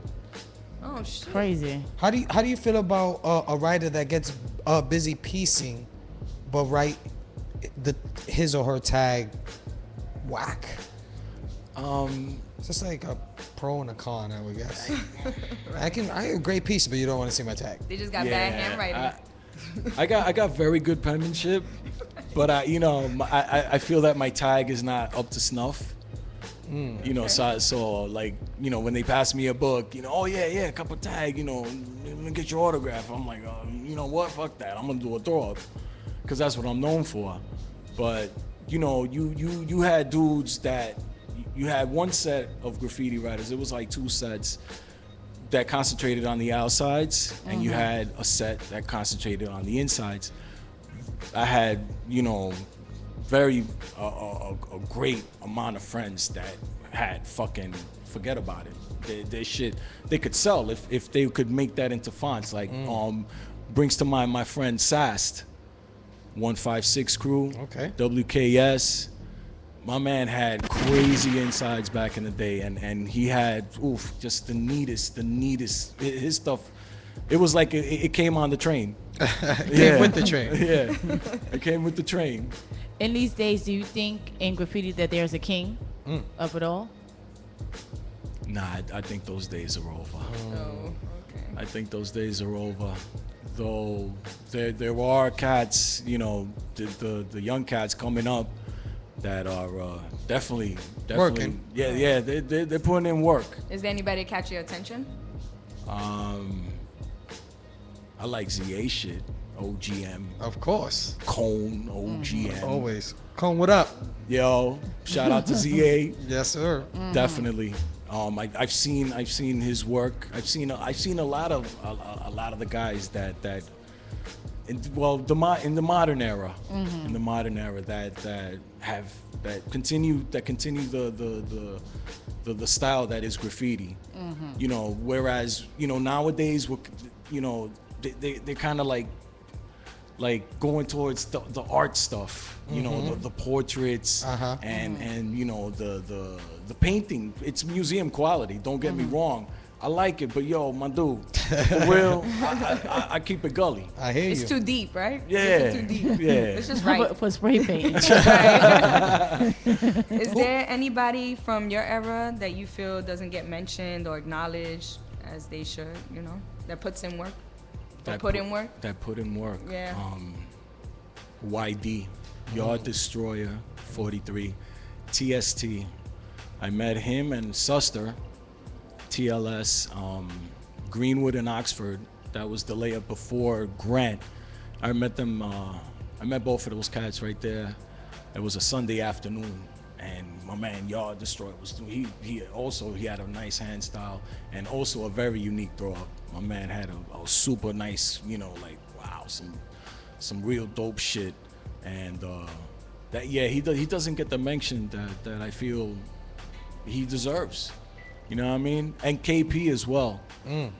Oh shit. Crazy. How do you feel about a writer that gets busy piecing, but write his or her tag whack? It's just like a pro and a con, I would guess. I have a great piece, but you don't want to see my tag. They just got bad handwriting. I got very good penmanship, but I feel that my tag is not up to snuff. You know, so like, you know, when they pass me a book, you know, oh yeah, cup of tag, you know, let me get your autograph. I'm like, you know what, fuck that. I'm gonna do a throw up, because that's what I'm known for. But you know, you had dudes that you had one set of graffiti writers. It was like two sets that concentrated on the outsides, and you had a set that concentrated on the insides. I had, you know, a great amount of friends that had fucking forget about it. Their shit they could sell if they could make that into fonts. Like brings to mind my friend Sast, 156 crew. Okay. WKS. My man had crazy insides back in the day, and he had just the neatest. His stuff, it was like it came on the train. It came with the train. Yeah, it came with the train. In these days, do you think in graffiti that there's a king of it all? Nah, I think those days are over. Oh, okay. I think those days are over. Though there are cats, you know, the young cats coming up that are definitely working. Yeah, they're putting in work. Is there anybody that catch your attention? I like ZA shit. OGM. Of course. Cone, OGM. Always. Cone, what up? Yo, shout out to ZA. Yes, sir. Definitely. I've seen his work. I've seen a lot of the guys that in the modern era, that continue the style that is graffiti. You know, whereas, you know, nowadays, you know, they're kind of like going towards the art stuff, you know, the portraits and you know the painting. It's museum quality. Don't get me wrong. I like it, but yo, my dude, for real, I keep it gully. I hear you. It's too deep, right? Yeah. It's too deep. Yeah. It's just right. For spray paint. Is there anybody from your era that you feel doesn't get mentioned or acknowledged as they should, you know, that puts in work? That put in work? That put in work. Yeah. YD, Yard Destroyer, 43, TST. I met him and Suster, TLS, Greenwood and Oxford. That was the layup before Grant. I met them. I met both of those cats right there. It was a Sunday afternoon, and my man Yard Destroyer was he had a nice hand style and also a very unique throw up. My man had a super nice, you know, like wow, some real dope shit, and he doesn't get the mention that I feel he deserves. You know what I mean? And KP as well.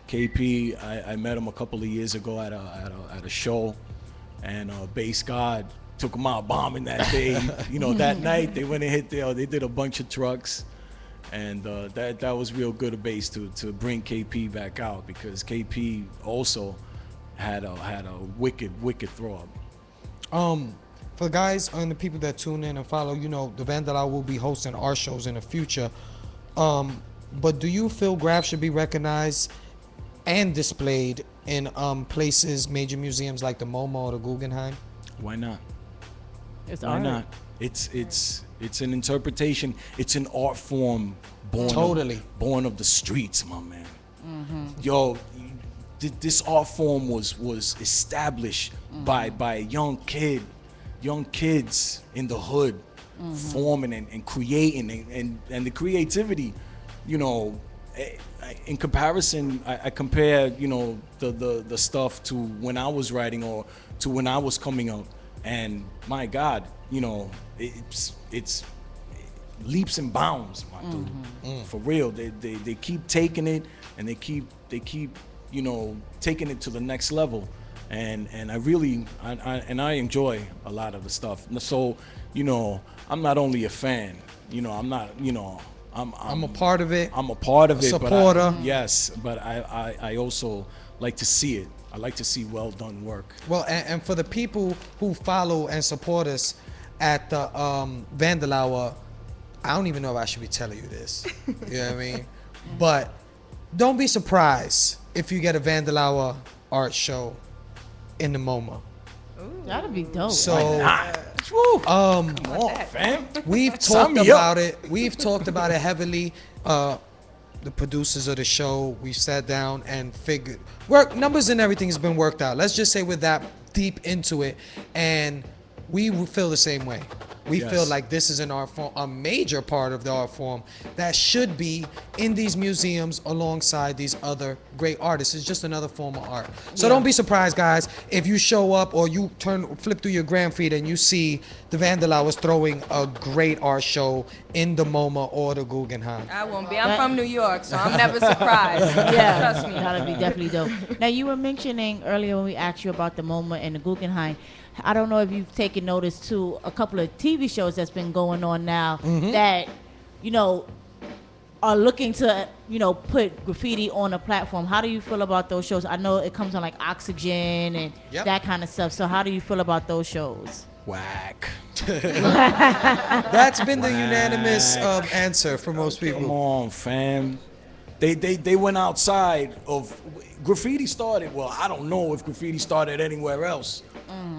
KP, I met him a couple of years ago at a show, and Bass God took him out bombing that day. You know, that night they went and hit there. They did a bunch of trucks, and that was real good of Bass to bring KP back out, because KP also had a wicked throw up. For the guys and the people that tune in and follow, you know, the Vandal Hour will be hosting our shows in the future. But do you feel graph should be recognized and displayed in places, major museums like the MoMA or the Guggenheim? Why not? Why art. Not? It's an interpretation. It's an art form born of the streets, my man. Yo, this art form was established by a young kid young kids in the hood forming and creating and the creativity, you know, in comparison, I compare, you know, the stuff to when I was writing or to when I was coming up, and my God, you know, it's leaps and bounds, my dude. For real, they keep taking it, and they keep you know, taking it to the next level, and I really I enjoy a lot of the stuff. So, you know, I'm not only a fan, you know, I'm not, you know, I'm a part of it. I'm a part of it. Supporter. But I also like to see it. I like to see well done work. Well, and for the people who follow and support us at the Vandal Hour, I don't even know if I should be telling you this. You know what I mean? But don't be surprised if you get a Vandal Hour art show in the MoMA. That'd be dope. So, come on, fam. We've talked about it. We've talked about it heavily. The producers of the show, we sat down and figured numbers and everything has been worked out. Let's just say we're that deep into it, and we feel the same way. We feel like this is an art form, a major part of the art form that should be in these museums alongside these other great artists. It's just another form of art. So don't be surprised, guys, if you show up or you flip through your gram feed and you see the Vandal Hour throwing a great art show in the MoMA or the Guggenheim. I won't be. I'm from New York, so I'm never surprised. Trust me. That'll be definitely dope. Now, you were mentioning earlier when we asked you about the MoMA and the Guggenheim, I don't know if you've taken notice to a couple of TV shows that's been going on now that, you know, are looking to, you know, put graffiti on a platform. How do you feel about those shows? I know it comes on like Oxygen and that kind of stuff. So how do you feel about those shows? Whack. That's been the unanimous answer for most people. Come on, fam. They went outside of graffiti started. Well, I don't know if graffiti started anywhere else.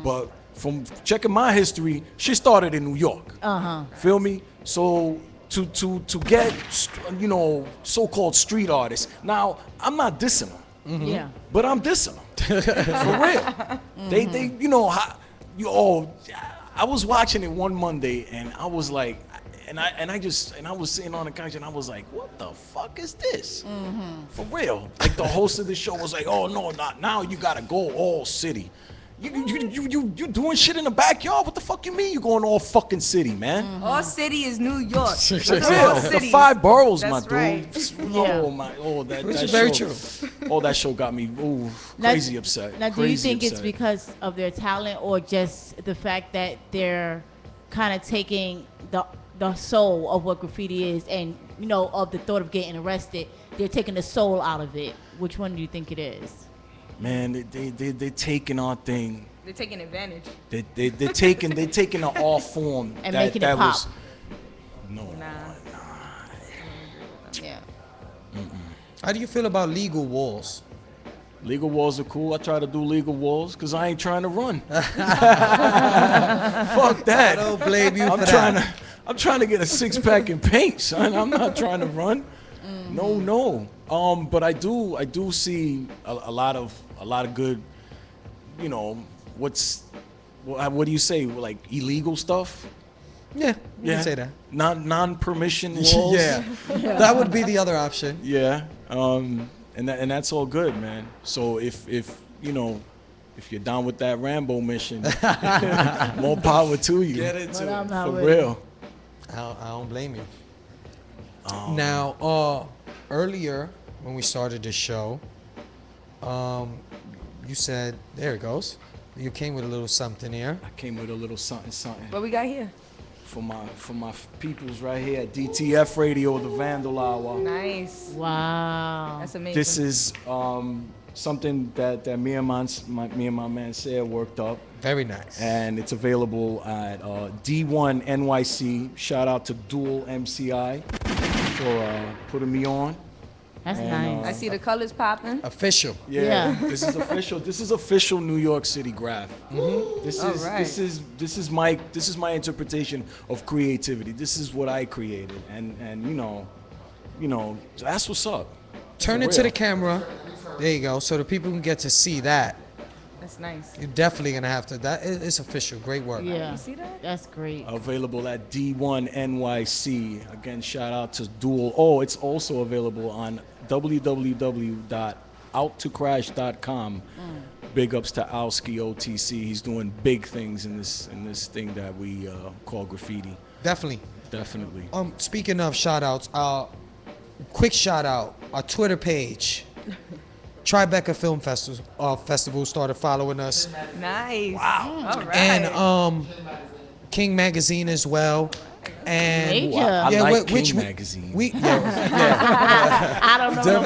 But from checking my history, she started in New York. Feel me? So to get, you know, so-called street artists. Now, I'm not dissing them. But I'm dissing them. For real. They you know, I was watching it one Monday and I was like, and I was sitting on the couch and I was like, what the fuck is this? For real. Like the host of the show was like, oh no, not now, you gotta go all city. You doing shit in the backyard? What the fuck you mean you going all fucking city, man? All city is New York. The 5 boroughs, my dude. Right. That is very true. Oh, that show got me crazy upset. Now, do you think it's because of their talent or just the fact that they're kind of taking the soul of what graffiti is, and, you know, of the thought of getting arrested, they're taking the soul out of it? Which one do you think it is? Man, they're taking our thing. They're taking advantage. They're taking the art form and making it pop. Nah. Yeah. How do you feel about legal walls? Legal walls are cool. I try to do legal walls because I ain't trying to run. Fuck that. I don't blame you for that. I'm trying to get a 6-pack and paint, son. I'm not trying to run. No. But I do see a lot of good, you know, what do you say, like illegal stuff? Yeah, you can say that. Non-permission walls. Yeah, that would be the other option. Yeah, and that's all good, man. So if you know, if you're down with that Rambo mission, more power to you. Get into it. For real. I don't blame you. Now, earlier when we started the show, you said, there it goes. You came with a little something here. I came with a little something. What we got here? For my peoples right here at DTF Radio, the Vandal Hour. Nice. Wow. That's amazing. This is something that me and my man Sarah worked up. Very nice. And it's available at D1 NYC. Shout out to Dual MCI for putting me on. That's nice. I see the colors popping. Official. Yeah. This is official. This is official New York City graph. This is my interpretation of creativity. This is what I created, and you know that's what's up. Turn it to the camera. There you go, so the people can get to see that. That's nice. You're definitely gonna have to. That is official. Great work. Yeah, You see that? that's great. Available at D1 NYC. Again, shout out to Dual. Oh, it's also available on www.outtocrash.com. Big ups to Alski OTC. He's doing big things in this thing that we call graffiti. Definitely. Speaking of shout outs, quick shout out, our Twitter page. Tribeca Film Festival started following us. Nice. Wow. All right. And King Magazine as well. And Major. I like King Magazine. I don't know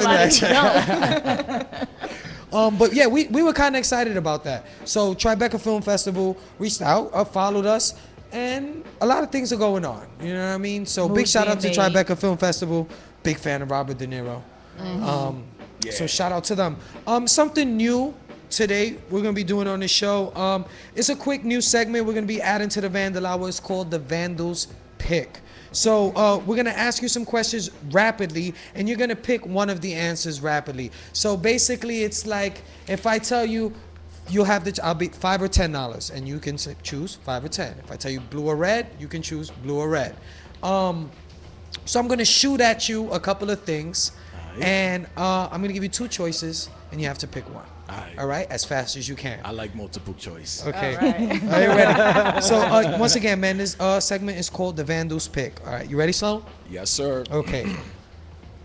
nobody. But yeah, we were kind of excited about that. So Tribeca Film Festival reached out, followed us, and a lot of things are going on. You know what I mean? So big shout out to Tribeca Film Festival. Big fan of Robert De Niro. So shout out to them. Something new today we're gonna be doing on the show. It's a quick new segment we're gonna be adding to the Vandal Hour. It's called the Vandal's Pick. So we're gonna ask you some questions rapidly, and you're gonna pick one of the answers rapidly. So basically, it's like if I tell you you'll have I'll be $5 or $10, and you can choose 5 or 10. If I tell you blue or red, you can choose blue or red. So I'm gonna shoot at you a couple of things, and I'm gonna give you 2 choices, and you have to pick one. All right, as fast as you can. I like multiple choice. Okay. All right. Are you ready? So once again, man, this segment is called the Vandal's Pick. All right, you ready, Sloan? Yes, sir. Okay.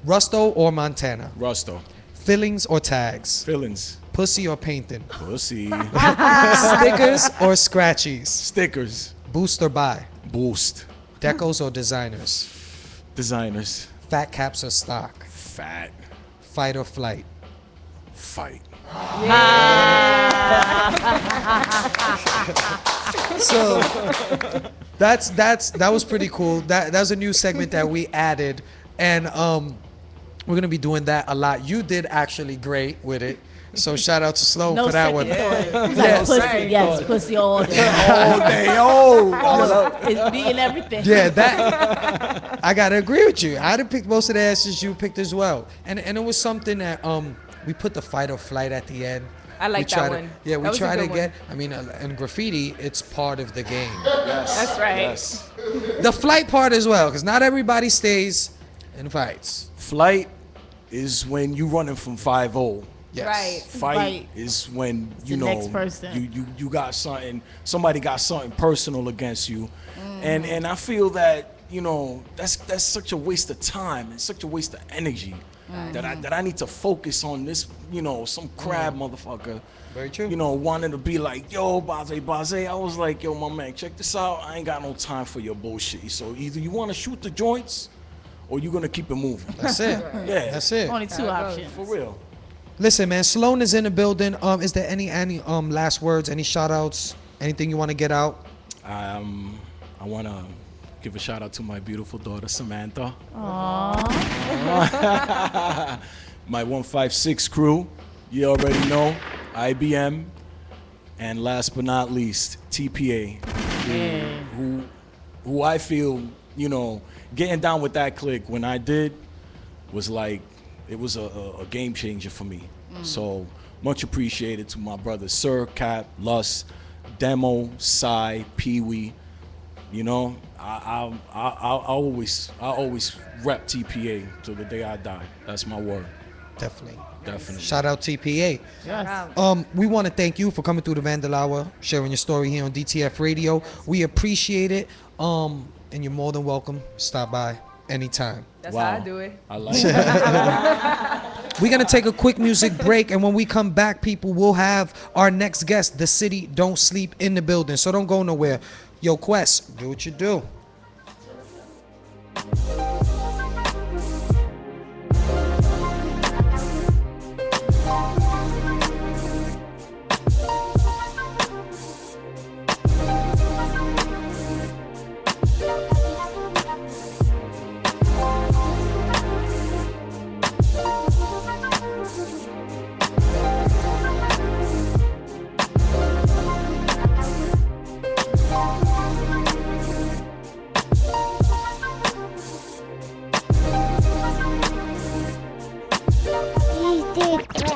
Rusto or Montana? Rusto. Fillings or tags? Fillings. Pussy or painting? Pussy. Stickers or scratchies? Stickers. Boost or buy? Boost. Decos or designers? Designers. Fat caps or stock? Fat. Fight or flight? Fight. So that was pretty cool. That was a new segment that we added, and we're gonna be doing that a lot. You did actually great with it. So shout out to Sloan for that one. Yes, pussy all day. All day, It's me and everything. Yeah, that I gotta agree with you. I done picked most of the answers you picked as well, and it was something that we put the fight or flight at the end. I like that one. Yeah, we try to get. One. I mean, in graffiti, it's part of the game. Yes, that's right. Yes. The flight part as well, because not everybody stays in fights. Flight is when you running from 5-0. Yes. Right. Fight is when you know next person. you got something. Somebody got something personal against you, and I feel that that's such a waste of time and such a waste of energy. That I need to focus on this, some crab motherfucker. Very true. Wanting to be like, yo, Baze. I was like, yo, my man, check this out. I ain't got no time for your bullshit. So either you want to shoot the joints, or you're gonna keep it moving. That's it. Yeah, that's it. Only 2 options. For real. Listen, man, Sloan is in the building. Is there any last words, any shout outs, anything you want to get out? I want to give a shout out to my beautiful daughter, Samantha. Aww. My 156 crew, you already know, IBM. And last but not least, TPA, who I feel, getting down with that clique when I did was like, it was a game changer for me. So much appreciated to my brothers, Sir, Cap, Lus, Demo, Psy, Pee-wee. I always rep TPA till the day I die. That's my word. Definitely. Definitely. Shout out TPA. Yes. We want to thank you for coming through the Vandal Hour, sharing your story here on DTF Radio. We appreciate it. And you're more than welcome. Stop by anytime. That's how I do it. I like it. We're going to take a quick music break, and when we come back, people, we'll have our next guest, The City Don't Sleep, in the building. So don't go nowhere. Yo, Quest, do what you do.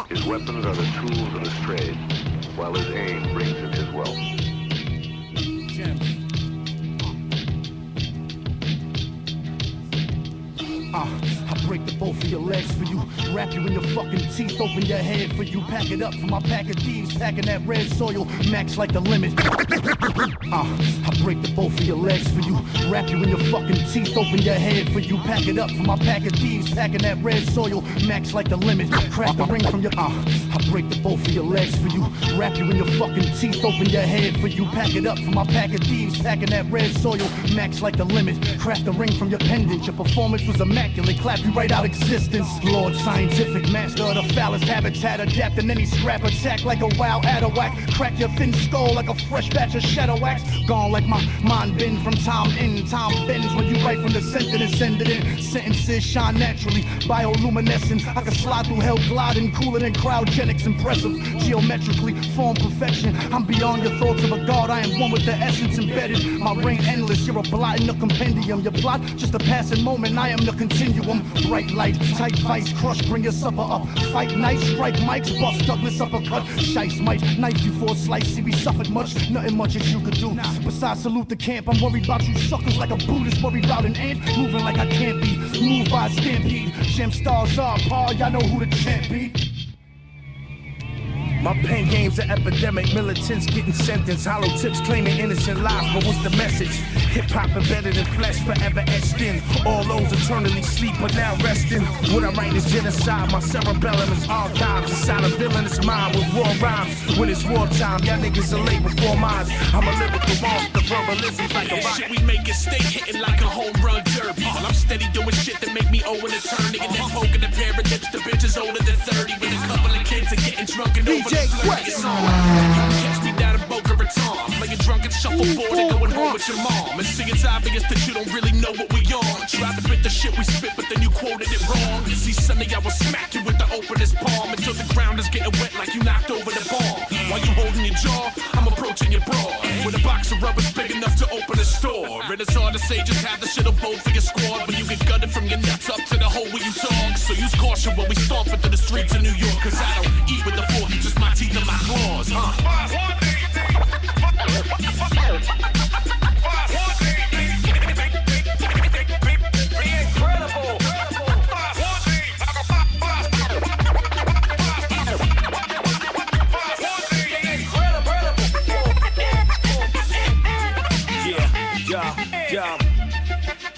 His weapons are the tools of his trade. while his aim brings him his wealth. I break the both of your legs for you, wrap you in your fucking teeth, open your head for you, pack it up for my pack of thieves, packing that red soil, max like the limit. I break the both of your legs for you, wrap you in your fucking teeth, open your head for you, pack it up for my pack of thieves, packing that red soil, max like the limit. Crack the ring from your I break the both of your legs for you, wrap you in your fucking teeth, open your head for you, pack it up for my pack of thieves, packing that red soil, max like the limit. Crack the ring from your pendant, your performance was immaculate, clap you right out existence. Lord scientific master of the phallus habitat, adapting any scrap attack like a wild whack. Crack your thin skull like a fresh batch of shadow wax. Gone like my mind bend from time in. Time bends when you write from the center and send it in. Sentences shine naturally, bioluminescent. I can slide through hell gliding, cooler than cryogenics. Impressive, geometrically form perfection. I'm beyond your thoughts of a god, I am one with the essence embedded. My reign endless, you're a blot in the compendium. Your plot, just a passing moment, I am the continuum. Bright light, tight fights, crush, bring your supper up. Fight night, strike mics, bust Douglas uppercut. Shice might, knife you for a slice, see we suffered much. Nothing much that you could do, besides salute the camp. I'm worried about you suckers like a Buddhist, worried about an ant. Moving like I can't be, moved by a stampede. Gem stars are par, y'all know who the champ be. My pen game's an epidemic, militants getting sentenced, hollow tips claiming innocent lives, but what's the message? Hip-hop embedded in flesh, forever etched in. All those eternally sleep, but now resting. What I write is genocide, my cerebellum is archives. Inside a villainous mind with raw rhymes. When it's wartime, y'all niggas are late before mine. I'm a lyrical monster, verbalism's like a rock. Shit we make it stay hitting like a home run derby. I'm steady doing shit that make me owe in a turn. Nigga that's poking a pair of lips, the bitch is older than 30. With a couple of kids are getting drunk and over. It's on. You can catch me down in Boca Raton, playing drunk and shuffleboard and going home with your mom. And see, it's obvious that you don't really know what we on. Try to fit the shit we spit, but then you quoted it wrong. See, Sonny, I will smack you with the openest palm until the ground is getting wet like you knocked over the ball. While you holding your jaw, I'm approaching your broad with a box of rubber's big enough to open a store. And it's hard to say, just have the shit of both for your squad when you get gutted from your nuts up to the hole where you talk. So use caution when we stomp into the streets of New York, cause I don't eat with the fork, just my teeth and my claws,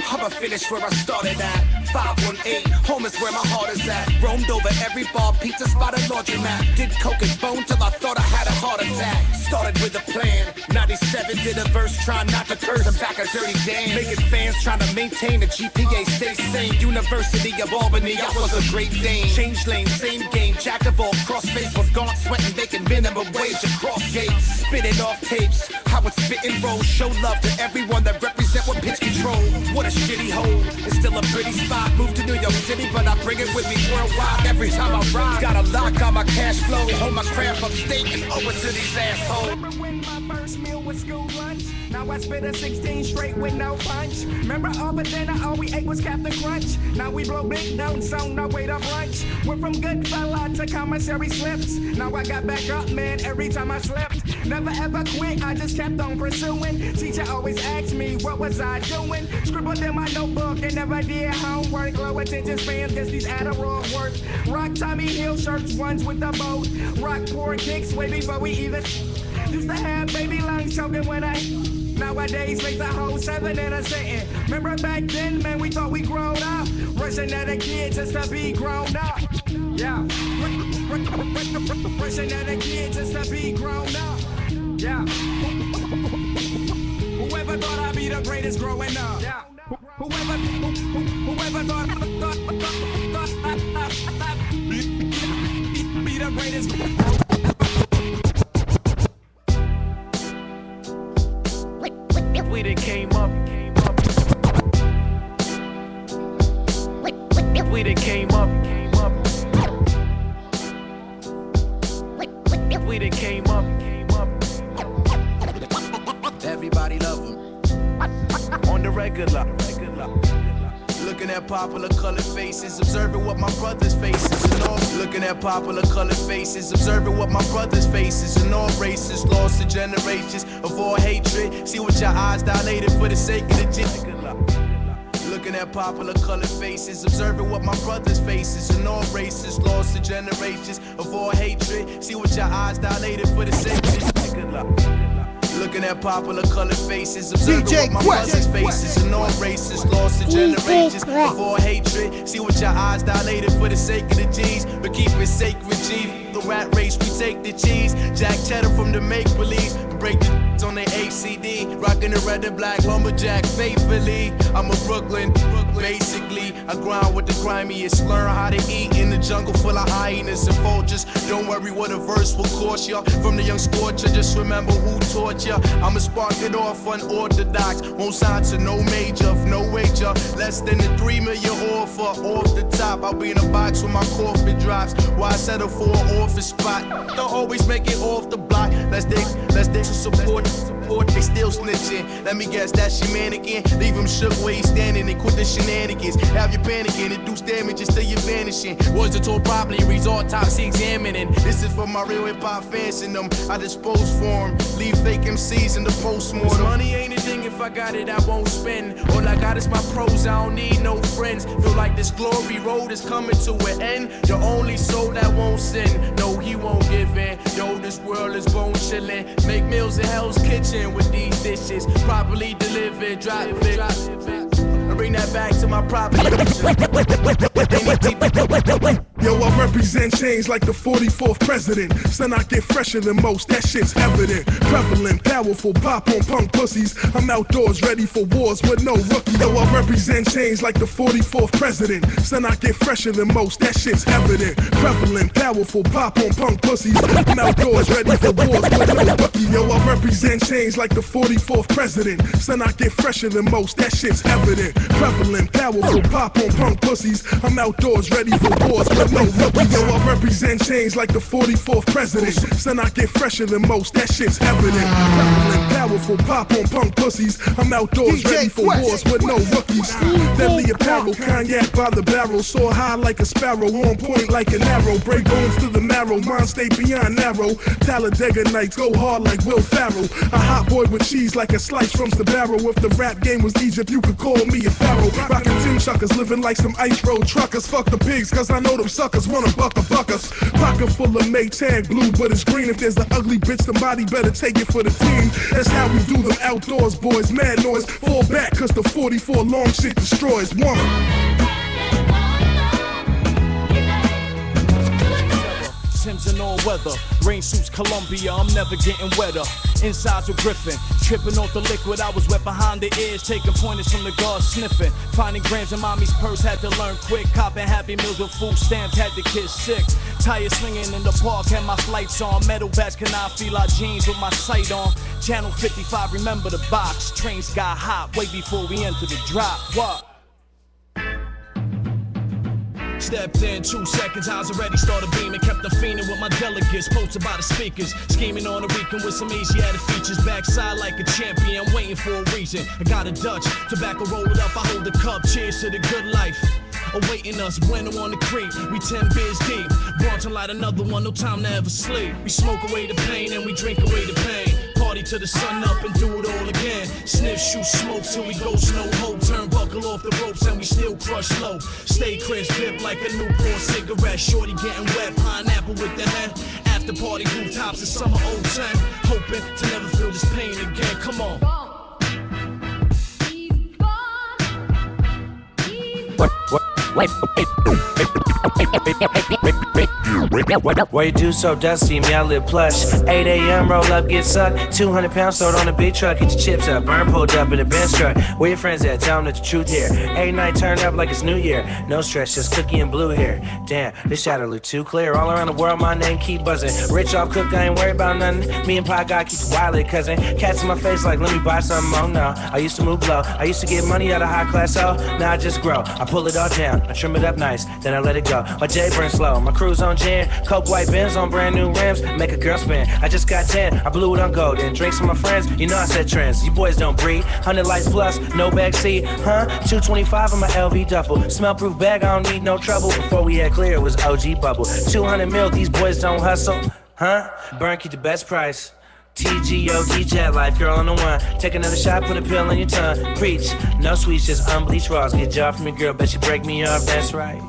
I'ma finish where I started at. 518, home is where my heart is at. Roamed over every bar, pizza spot, and laundromat. Did coke and bone till I thought I had a heart attack. Started with a plan, 97 did a verse, trying not to curse. I'm back a dirty Dan, making fans trying to maintain a GPA, stay sane. University of Albany, I was a great Dane. Change lane, same game, jack of all, crossface was gaunt, sweating, making minimum wage across gates. Spitting off tapes, I would spit and roll, show love to everyone that represent what pitch control. What a shitty hole, it's still a pretty spot. Moved to New York City, but I bring it with me worldwide. Every time I ride, got a lock on my cash flow. Hold my craft upstate and over to these assholes. Remember when my first meal was school lunch? Now I spit a 16 straight with no punch. Remember all the dinner, all we ate was Captain Crunch. Now we blow big notes on our way to brunch. Went from good fella to commissary slips. Now I got back up, man, every time I slipped. Never ever quit, I just kept on pursuing. Teacher always asked me, what was I doing? Scribbled in my notebook and never did homework. Low attention span, just these Adderall work. Rock Tommy Hill shirts, ones with the boat. Rock poor kicks way before we even used to have baby lungs choking when I nowadays makes a whole 7 in a sitting. Remember back then, man, we thought we grown up. Rushing at a kid just to be grown up. Yeah. Rushing at a kid just to be grown up. Yeah. Whoever thought I'd be the greatest growing up. Yeah. Whoever thought be the greatest. We done came up. We done came up. We done came up. Everybody love him. On the regular. Look Looking at popular colored faces, observing what my brother's faces and all. Looking at popular colored faces, observing what my brother's faces and all races, lost to generations of all hatred. See what your eyes dilated for the sake of the jit. Looking at popular colored faces, observing what my brother's faces and all races, lost to generations of all hatred. See what your eyes dilated for the sake of this. Good luck. Looking at popular colored faces, observing what my brother's faces and all races, lost to generations of all hatred. See what your eyes dilated for the sake of the G's, but keep it sacred, G. The rat race, we take the cheese. Jack cheddar from the make-believe, break the on the ACD, rocking the red and black lumberjack faithfully. I'm a Brooklyn, basically. I grind with the grimiest, learn how to eat in the jungle full of hyenas and vultures. Don't worry what a verse will cost ya. From the young scorcher, just remember who taught ya. I'ma spark it off unorthodox, won't sign to no major, no wager. Less than the 3 million offer off the top. I'll be in a box when my coffin drops. Why settle for an office spot? Don't always make it off the block. Let's dig to support, they still snitching. Let me guess, that's your mannequin. Leave him shook where he's standing and quit the shenanigans. Have you panicking, induce damages till you're vanishing. Words are told properly, reads autopsy examining. This is for my real hip-hop fans and them. I dispose for them, leave fake MCs in the postmortem. Money ain't a thing, if I got it, I won't spend. All I got is my pros, I don't need no friends. Feel like this glory road is coming to an end. The only soul that won't sin, no, he won't give in. Yo, this world is bone chillin'. Make meals in Hell's Kitchen with these dishes, properly delivered, drop it. I bring that back to my property. Yo, I represent change like the 44th president. Son, I get fresher than most, that shit's evident. Prevalent, powerful, pop on punk pussies. I'm outdoors, ready for wars with no rookie. Yo, I represent change like the 44th president. Son, I get fresher than most, that shit's evident. Prevalent, powerful, pop on punk pussies. I'm outdoors, ready for wars with no rookie. Yo, I represent change like the 44th president. Son, I get fresher than most, that shit's evident. Prevalent, powerful, pop on punk pussies. I'm outdoors, ready for wars with no rookie. Yo, I represent change like the 44th president. Son, I get fresher than most, that shit's evident. Prevalent, powerful, pop on punk pussies. I'm outdoors, ready for wars with no rookies. Deadly apparel, cognac by the barrel. Soar high like a sparrow, on point like an arrow. Break bones to the marrow, mind stay beyond narrow. Talladega nights go hard like Will Ferrell. A hot boy with cheese like a slice from Sbarro. If the rap game was Egypt, you could call me a pharaoh. Rockin' tin chuckers, living like some ice road truckers. Fuck the pigs, cause I know them suckers wanna buck the buckers. Pocket full of Maytag blue, but it's green. If there's an ugly bitch, somebody better take it for the team. That's how we do them outdoors, boys. Mad noise, fall back, cause the 44 long shit destroys. One. Timbs in all weather, rain suits Columbia, I'm never getting wetter. Insides with Griffin, tripping off the liquid, I was wet behind the ears, taking pointers from the guards sniffing. Finding grams in mommy's purse, had to learn quick. Copping Happy Meals with food stamps, had the kids sick. Tires swinging in the park, had my flights on. Metal bats can I feel our jeans with my sight on. Channel 55, remember the box. Trains got hot way before we entered the drop. What? Stepped in 2 seconds, eyes already started beaming. Kept the fiending with my delegates, posted by the speakers. Scheming on a weekend with some Asiatic features. Backside like a champion, waiting for a reason. I got a Dutch, tobacco roll it up, I hold the cup. Cheers to the good life. Awaiting us, bueno on the creek. We 10 beers deep. Bronson light another one, no time to ever sleep. We smoke away the pain and we drink away the pain. Party to the sun up and do it all again. Sniff, shoot, smoke till we go snow hope. Turn buckle off the ropes and we still crush low. Stay crisp, dip like a Newport cigarette. Shorty getting wet, pineapple with the head. After party rooftops in summer 010. Hoping to never feel this pain again. Come on. Why you do so dusty? Me, I live plush. 8 a.m. roll up, get sucked. 200 pounds sold on a big truck. Get your chips up. Burn pulled up in a bench truck. Where your friends at? Tell them the truth here. 8 night turned up like it's New Year. No stress, just cookie and blue here. Damn, this shadow look too clear. All around the world, my name keep buzzing. Rich off cook, I ain't worried about nothing. Me and Pie Guy keep it wild, cousin. Cats in my face like, let me buy something. Oh no, I used to move low. I used to get money out of high class, oh, now I just grow. I pull it all down, I trim it up nice, then I let it go. go. My J burn slow, my cruise on gin. Coke white Benz on brand new rims, make a girl spin. I just got 10, I blew it on gold. Then drinks with my friends, you know I said trends. You boys don't breathe, 100 lights plus, no backseat, huh? 225 on my LV duffel. Smell-proof bag, I don't need no trouble. Before we had clear, it was OG bubble. 200 mil, these boys don't hustle, huh? Burn, keep the best price. TGOD jet life, girl on the one. Take another shot, put a pill on your tongue. Preach, no sweets, just unbleached raws. Get job from your girl, bet she break me off, that's right.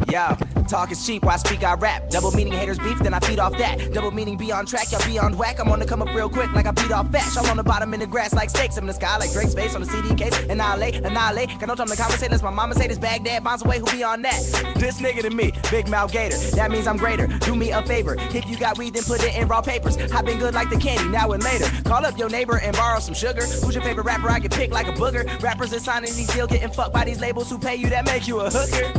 Yo, talk is cheap, why speak I rap. Double meaning haters beef, then I feed off that. Double meaning be on track, y'all be on whack. I'm on the come up real quick like I beat off fat. Y'all on the bottom in the grass like steaks. I'm in the sky like Drake's face on the CD case. Annihilate. Got no time to conversate, unless my mama say this Baghdad bounce away, who be on that? This nigga to me, big mouth gator. That means I'm greater. Do me a favor. If you got weed, then put it in raw papers. I've been good like the candy, now and later. Call up your neighbor and borrow some sugar. Who's your favorite rapper? I get picked like a booger. Rappers that signing these deals, getting fucked by these labels who pay you, that make you a hooker.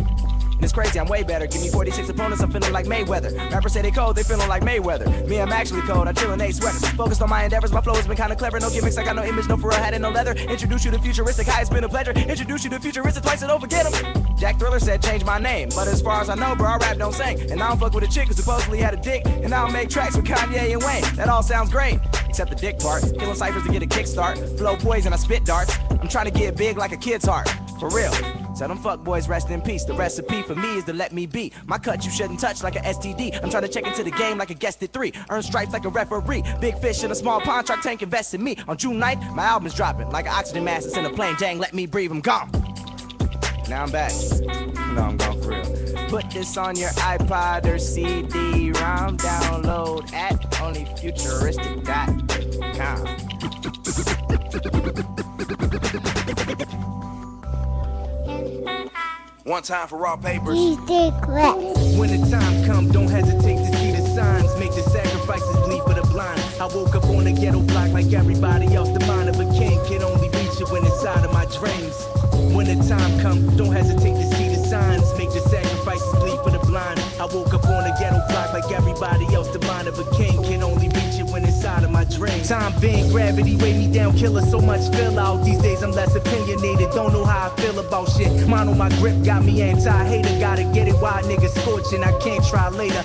It's crazy, I'm way better. Give me 46 opponents, I'm feeling like Mayweather. Rappers say they cold, they feeling like Mayweather. Me, I'm actually cold, I chill in 8 sweaters. Focused on my endeavors, my flow has been kinda clever. No gimmicks, I got no image, no for a hat and no leather. Introduce you to futuristic, hi, it's been a pleasure. Introduce you to futuristic twice and don't forget him. Jack Thriller said change my name, but as far as I know, bro, I rap don't sing. And I don't fuck with a chick who supposedly had a dick. And I don't make tracks with Kanye and Wayne. That all sounds great, except the dick part. Killing ciphers to get a kickstart. Flow poison, I spit darts. I'm trying to get big like a kid's heart, for real. So them fuck boys rest in peace. The recipe for me is to let me be. My cut you shouldn't touch like a STD. I'm trying to check into the game like a guest at 3. Earn stripes like a referee. Big fish in a small pond, Shark Tank invest in me. On June 9th, my album's dropping. Like an oxygen mask that's in a plane. Dang, let me breathe, I'm gone. Now I'm back. No, I'm gone for real. Put this on your iPod or CD-ROM. Download at onlyfuturistic.com. One time for raw papers. When the time comes, don't hesitate to see the signs. Make the sacrifices, bleed for the blind. I woke up on a ghetto block like everybody else. The mind of a king can only reach it when inside of my dreams. When the time comes, don't hesitate to see the signs. Make the sacrifices, bleed for the blind. I woke up on a ghetto block like everybody else. The mind of a king can only reach it when inside of my dreams. Time being gravity, weigh me down, killer, so much fill out. These days I'm less opinionated, don't know how I feel about shit. Mine on my grip got me anti-hater. Gotta get it while niggas scorching, I can't try later.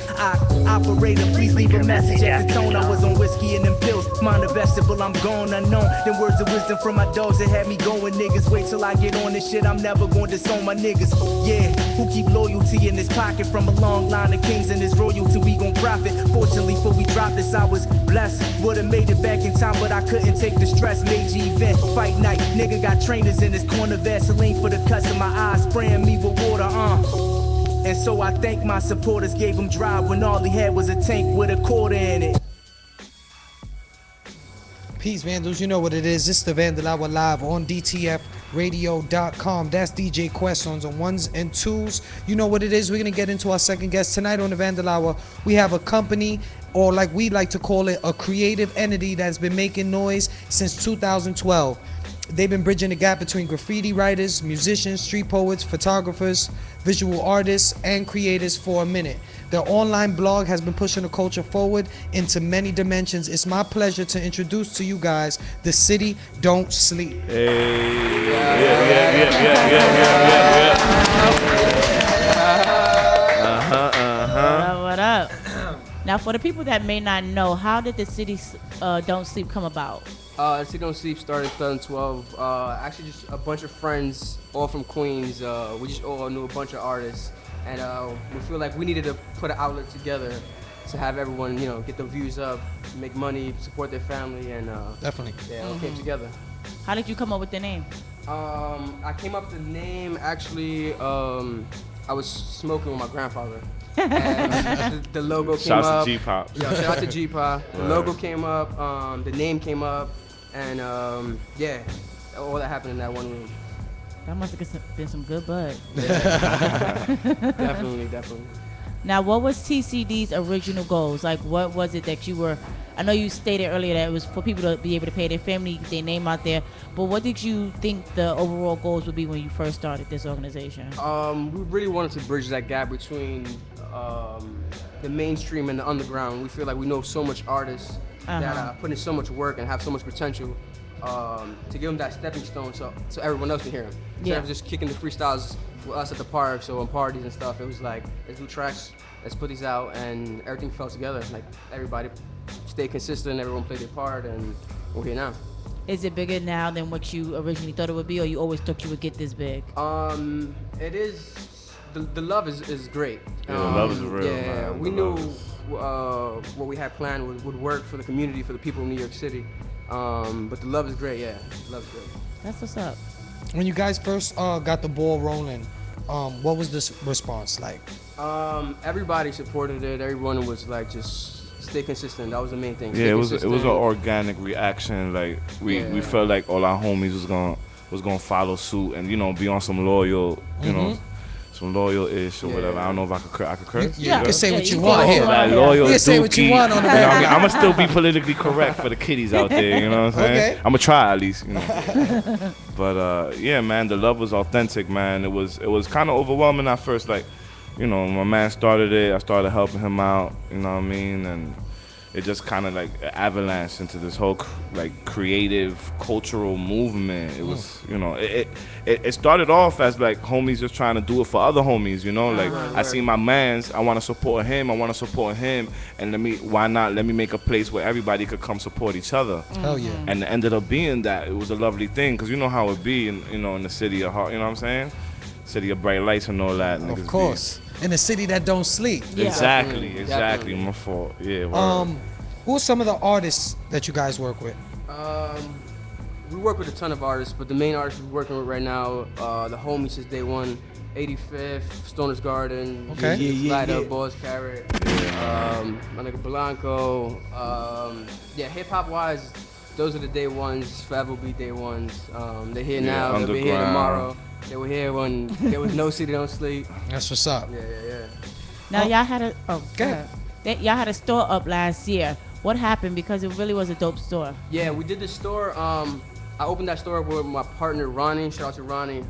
Operator, please leave a message at the tone. I was on whiskey and them pills, mind a vegetable, I'm gone unknown. Then words of wisdom from my dogs that had me going. Niggas, wait till I get on this shit, I'm never going to disown my niggas. Yeah, who keep loyalty in his pocket from a long line of kings and his royalty, we gon' profit. Fortunately, before we dropped this, I was blessed. Would've made it back in time, but I couldn't take the stress. Major event, fight night, nigga got trainers in his corner. Vaseline for the cuts in my eyes, spraying me with water, And so I thank my supporters, gave him drive when all he had was a tank with a quarter in it. Peace, Vandals. You know what it is. It's the Vandal Hour live on DTFradio.com. That's DJ Quest on the ones and twos. You know what it is. We're going to get into our second guest tonight on the Vandal Hour. We have a company, or like we like to call it, a creative entity that's been making noise since 2012. They've been bridging the gap between graffiti writers, musicians, street poets, photographers, visual artists, and creators for a minute. Their online blog has been pushing the culture forward into many dimensions. It's my pleasure to introduce to you guys The City Don't Sleep. Hey. What up? Now, for the people that may not know, how did The City Don't Sleep come about? The City Don't Sleep started in 2012. Actually, just a bunch of friends, all from Queens. We just all knew a bunch of artists, and we feel like we needed to put an outlet together to have everyone, get the views up, make money, support their family, and definitely, yeah, all came together. How did you come up with the name? I came up with the name actually. I was smoking with my grandfather. And the logo came Shouts up. to G-Pop. Yeah, shout out to G-Pop. The logo came up, the name came up, and yeah, all that happened in that one room. That must have been some good bud. Definitely. Now, what was TCD's original goals? Like, what was it that you were, I know you stated earlier that it was for people to be able to pay their family, their name out there, but what did you think the overall goals would be when you first started this organization? We really wanted to bridge that gap between the mainstream and the underground. We feel like we know so much artists that put in so much work and have so much potential, to give them that stepping stone so everyone else can hear them. Instead of just kicking the freestyles for us at the park, so on parties and stuff, it was like, let's do tracks, let's put these out, and everything fell together. Like, everybody stayed consistent, everyone played their part, and we're here now. Is it bigger now than what you originally thought it would be, or you always thought you would get this big? It is, the love is great. Yeah, the love is real, yeah, man. we knew what we had planned would work for the community, for the people in New York City. But the love is great, yeah. The love is great. That's what's up. When you guys first got the ball rolling, what was this response like? Everybody supported it. Everyone was like, just stay consistent. That was the main thing. Yeah, it was an organic reaction. Like we felt like all our homies was gonna follow suit and be on some loyal, you know. Some loyal-ish or whatever. I don't know if I could curse. You can say what you want here. Like loyal, you can say what you want on the I'm gonna still be politically correct for the kiddies out there. You know what I'm saying? Okay. I'm gonna try at least. But yeah, man, the love was authentic, man. It was kind of overwhelming at first. Like, my man started it. I started helping him out. You know what I mean? And it just kind of like avalanche into this whole creative cultural movement. It was, it started off as like homies just trying to do it for other homies, like I see my mans, I want to support him, and let me make a place where everybody could come support each other. Hell yeah. And it ended up being that. It was a lovely thing, because you know how it be in the city of heart, you know what I'm saying? City of bright lights and all that. Of course. In a city that don't sleep. Yeah. Exactly. My fault. Yeah. Who are some of the artists that you guys work with? We work with a ton of artists, but the main artists we're working with right now, the homies since day one, 85th, Stoner's Garden, Light Up, Boss Carrot, my nigga Blanco. Hip hop wise, those are the day ones. Forever will be day ones. They're here now. They'll be here tomorrow. They were here when there was no City Don't Sleep. That's what's up. Yeah. Now y'all had y'all had a store up last year. What happened? Because it really was a dope store. Yeah, we did the store. I opened that store with my partner Ronnie. Shout out to Ronnie.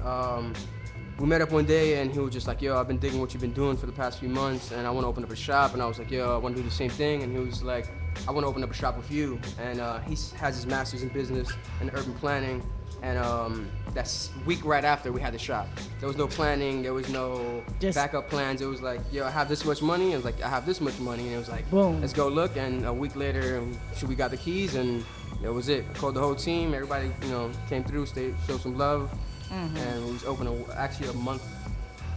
We met up one day and he was just like, yo, I've been digging what you've been doing for the past few months and I want to open up a shop. And I was like, yo, I want to do the same thing. And he was like, I want to open up a shop with you. And he has his master's in business and urban planning. And that's week right after we had the shop. There was no planning, there was no backup plans. It was like, yo, I have this much money. And it was like, I have this much money. And it was like, boom, let's go look. And a week later, we got the keys and that was it. I called the whole team. Everybody, came through, showed some love. And we was open actually a month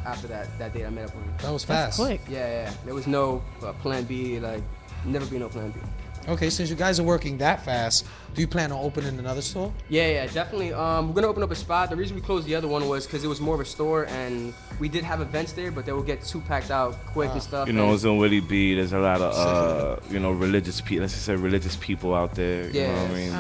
after that day I met up with him. That was fast. That's quick. Yeah. There was no plan B, like never be no plan B. Okay, since you guys are working that fast, do you plan on opening another store? Yeah, definitely. We're gonna open up a spot. The reason we closed the other one was because it was more of a store, and we did have events there, but they would get too packed out quick and stuff. It's in Willie B. There's a lot of religious people. Let's just say religious people out there. You know what I mean?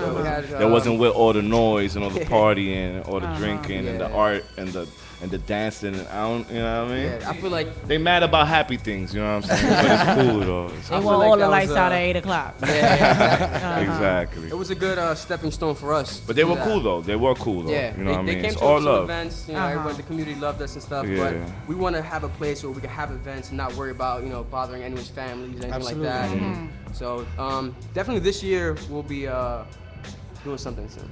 That wasn't with all the noise and all the partying, all the drinking and the art and the dancing and I don't, you know what I mean? Yeah, I feel like they mad about happy things, you know what I'm saying? But it's cool though. They want all the lights out at 8 o'clock. Yeah, exactly. It was a good stepping stone for us. But they were cool though. They were cool though. Yeah, you know what I mean? They came it's to all some love. events. Everybody, the community loved us and stuff. Yeah. But we want to have a place where we can have events and not worry about bothering anyone's families, anything like that. So definitely this year we'll be doing something soon.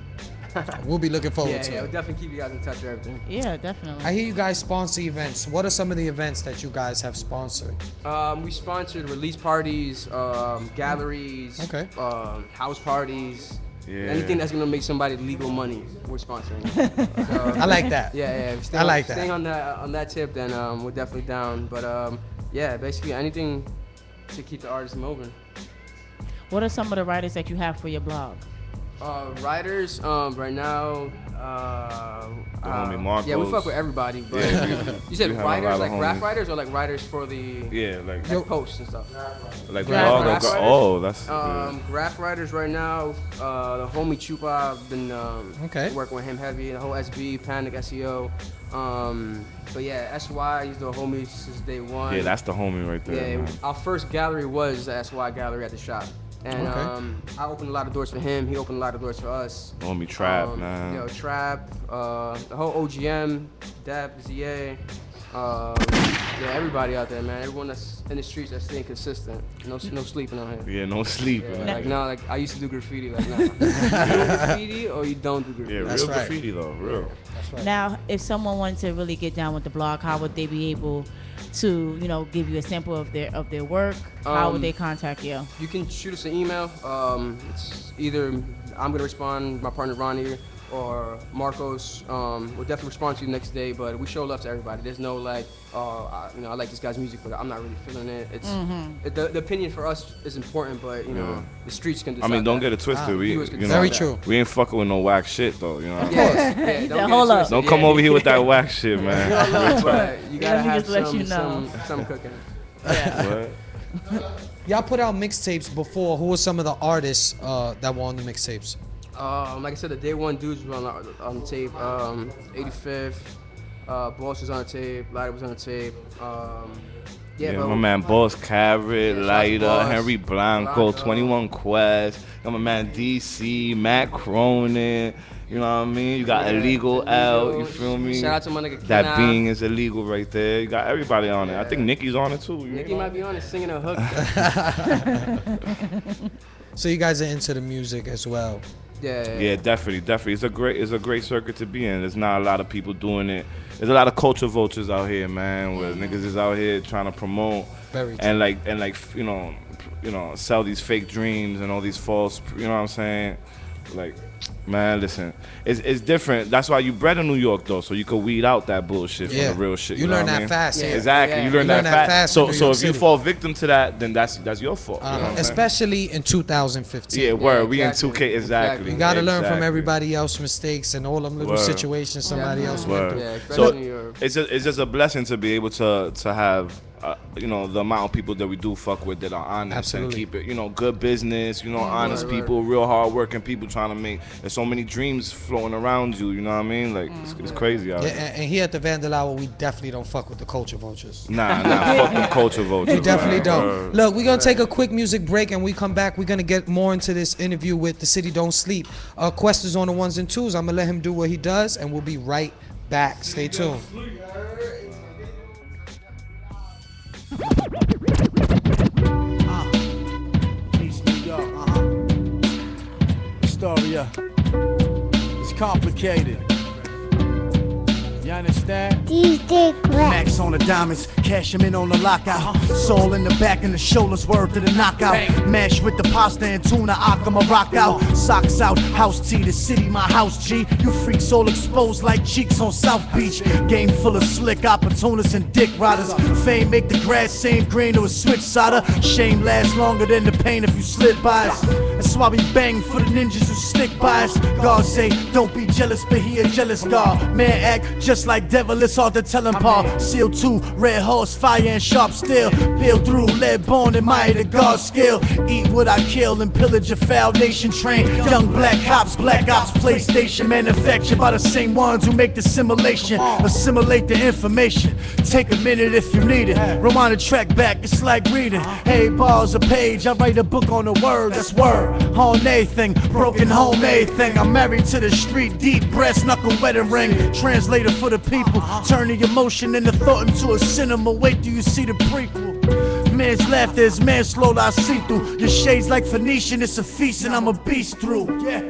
We'll be looking forward to it. Yeah, we'll definitely keep you guys in touch with everything. Yeah, definitely. I hear you guys sponsor events. What are some of the events that you guys have sponsored? We sponsored release parties, galleries, house parties. Yeah. Anything that's gonna make somebody legal money, we're sponsoring. So, I like that. Yeah. I like that. Staying on that tip, then we're definitely down. But basically anything to keep the artists moving. What are some of the writers that you have for your blog? Writers, right now, the homie Marcos. Yeah, we fuck with everybody. But you said writers, like graph writers, or like writers for the like posts and stuff. Like blog. Oh, that's graph writers right now. The homie Chupa, I've been working with him heavy. The whole SB, Panic, SEO. But yeah, SY, he's the homie since day one. Yeah, that's the homie right there. Yeah, our first gallery was the SY gallery at the shop. And I opened a lot of doors for him. He opened a lot of doors for us. Homie Trap, man. Trap, the whole OGM, Dap, ZA. Yeah, everybody out there, man. Everyone that's in the streets that's staying consistent. No sleeping on here. Yeah, no sleeping. Yeah, like like I used to do graffiti. Like nah, you do graffiti or you don't do graffiti. Yeah, real graffiti though, real. That's right. Now, if someone wanted to really get down with the blog, how would they be able to, give you a sample of their work? How would they contact you? You can shoot us an email. It's either I'm gonna respond, my partner Ronnie, or Marcos will definitely respond to you the next day. But we show love to everybody. There's no like, I like this guy's music, but I'm not really feeling it. It's the opinion for us is important, but the streets can decide. I mean, don't get it twisted. Very true. We ain't fucking with no whack shit though. You know. Of course. Yeah, don't come over here with that whack shit, man. You gotta have some cooking. Yeah. Y'all put out mixtapes before. Who were some of the artists that were on the mixtapes? Like I said, the Day One dudes were on the tape. 85th, Boss was on the tape. Lighter was on the tape. My man Boss Carrot, Lighter, Henry Blanco, 21 Quest. Got my man DC, Matt Cronin. You know what I mean? You got Illegal L, you feel me? Shout out to my nigga That Kenai. Being is illegal right there. You got everybody on it. I think Nicki's on it too. Nicki might be on it singing a hook. So you guys are into the music as well. Yeah, definitely. It's a great circuit to be in. There's not a lot of people doing it. There's a lot of culture vultures out here, man, where niggas is out here trying to promote and sell these fake dreams and all these false, you know what I'm saying? Like, man, listen, it's different. That's why you bred in New York though, so you could weed out that bullshit from the real shit. You learn that fast. Yeah. Exactly, you learn that fast. So if you fall victim to that, then that's your fault. You know what I'm especially in 2015. Yeah, word. We in 2K exactly. You gotta learn from everybody else's mistakes and all them little situations somebody else went through. Yeah, so it's just a blessing to be able to have. The amount of people that we do fuck with that are honest and keep it, good business, honest people, real hard working people trying to make. There's so many dreams floating around you, you know what I mean? Like, it's crazy out here. And here at the Vandal Hour, we definitely don't fuck with the culture vultures. Nah, fuck the culture vultures. We definitely don't. Look, we're going to take a quick music break, and we come back. We're going to get more into this interview with The City Don't Sleep. Questions on the ones and twos. I'm going to let him do what he does, and we'll be right back. Stay tuned. East New York, Astoria. It's complicated. You understand? Max on the diamonds, cash him in on the lockout. Soul in the back and the shoulders, word to the knockout. Mash with the pasta and tuna, I'ma rock out. Socks out, house tea, the city, my house G. You freaks all exposed like cheeks on South Beach. Game full of slick opportunists and dick riders. Fame make the grass seem green to a switch solder. Shame lasts longer than the pain if you slip by us. That's why we bang for the ninjas who stick by us. God say, don't be jealous, but he a jealous God. Man act just like devil, it's hard to tell him Paul. Seal 2, red horse, fire and sharp steel. Peel through, lead bone, admire the God's skill. Eat what I kill and pillage a foul nation. Train young black ops, PlayStation. Manufactured by the same ones who make the simulation. Assimilate the information. Take a minute if you need it. Rewind the track back, it's like reading. Hey, bars a page, I write a book on a word, that's word. On anything, broken home, anything. I'm married to the street, deep breast, knuckle wedding ring. Translator for the people, turn the emotion and the thought into a cinema. Wait till you see the prequel. Man's laughter is manslaughter, I see through. Your shades like Phoenician, it's a feast and I'm a beast through. Yeah.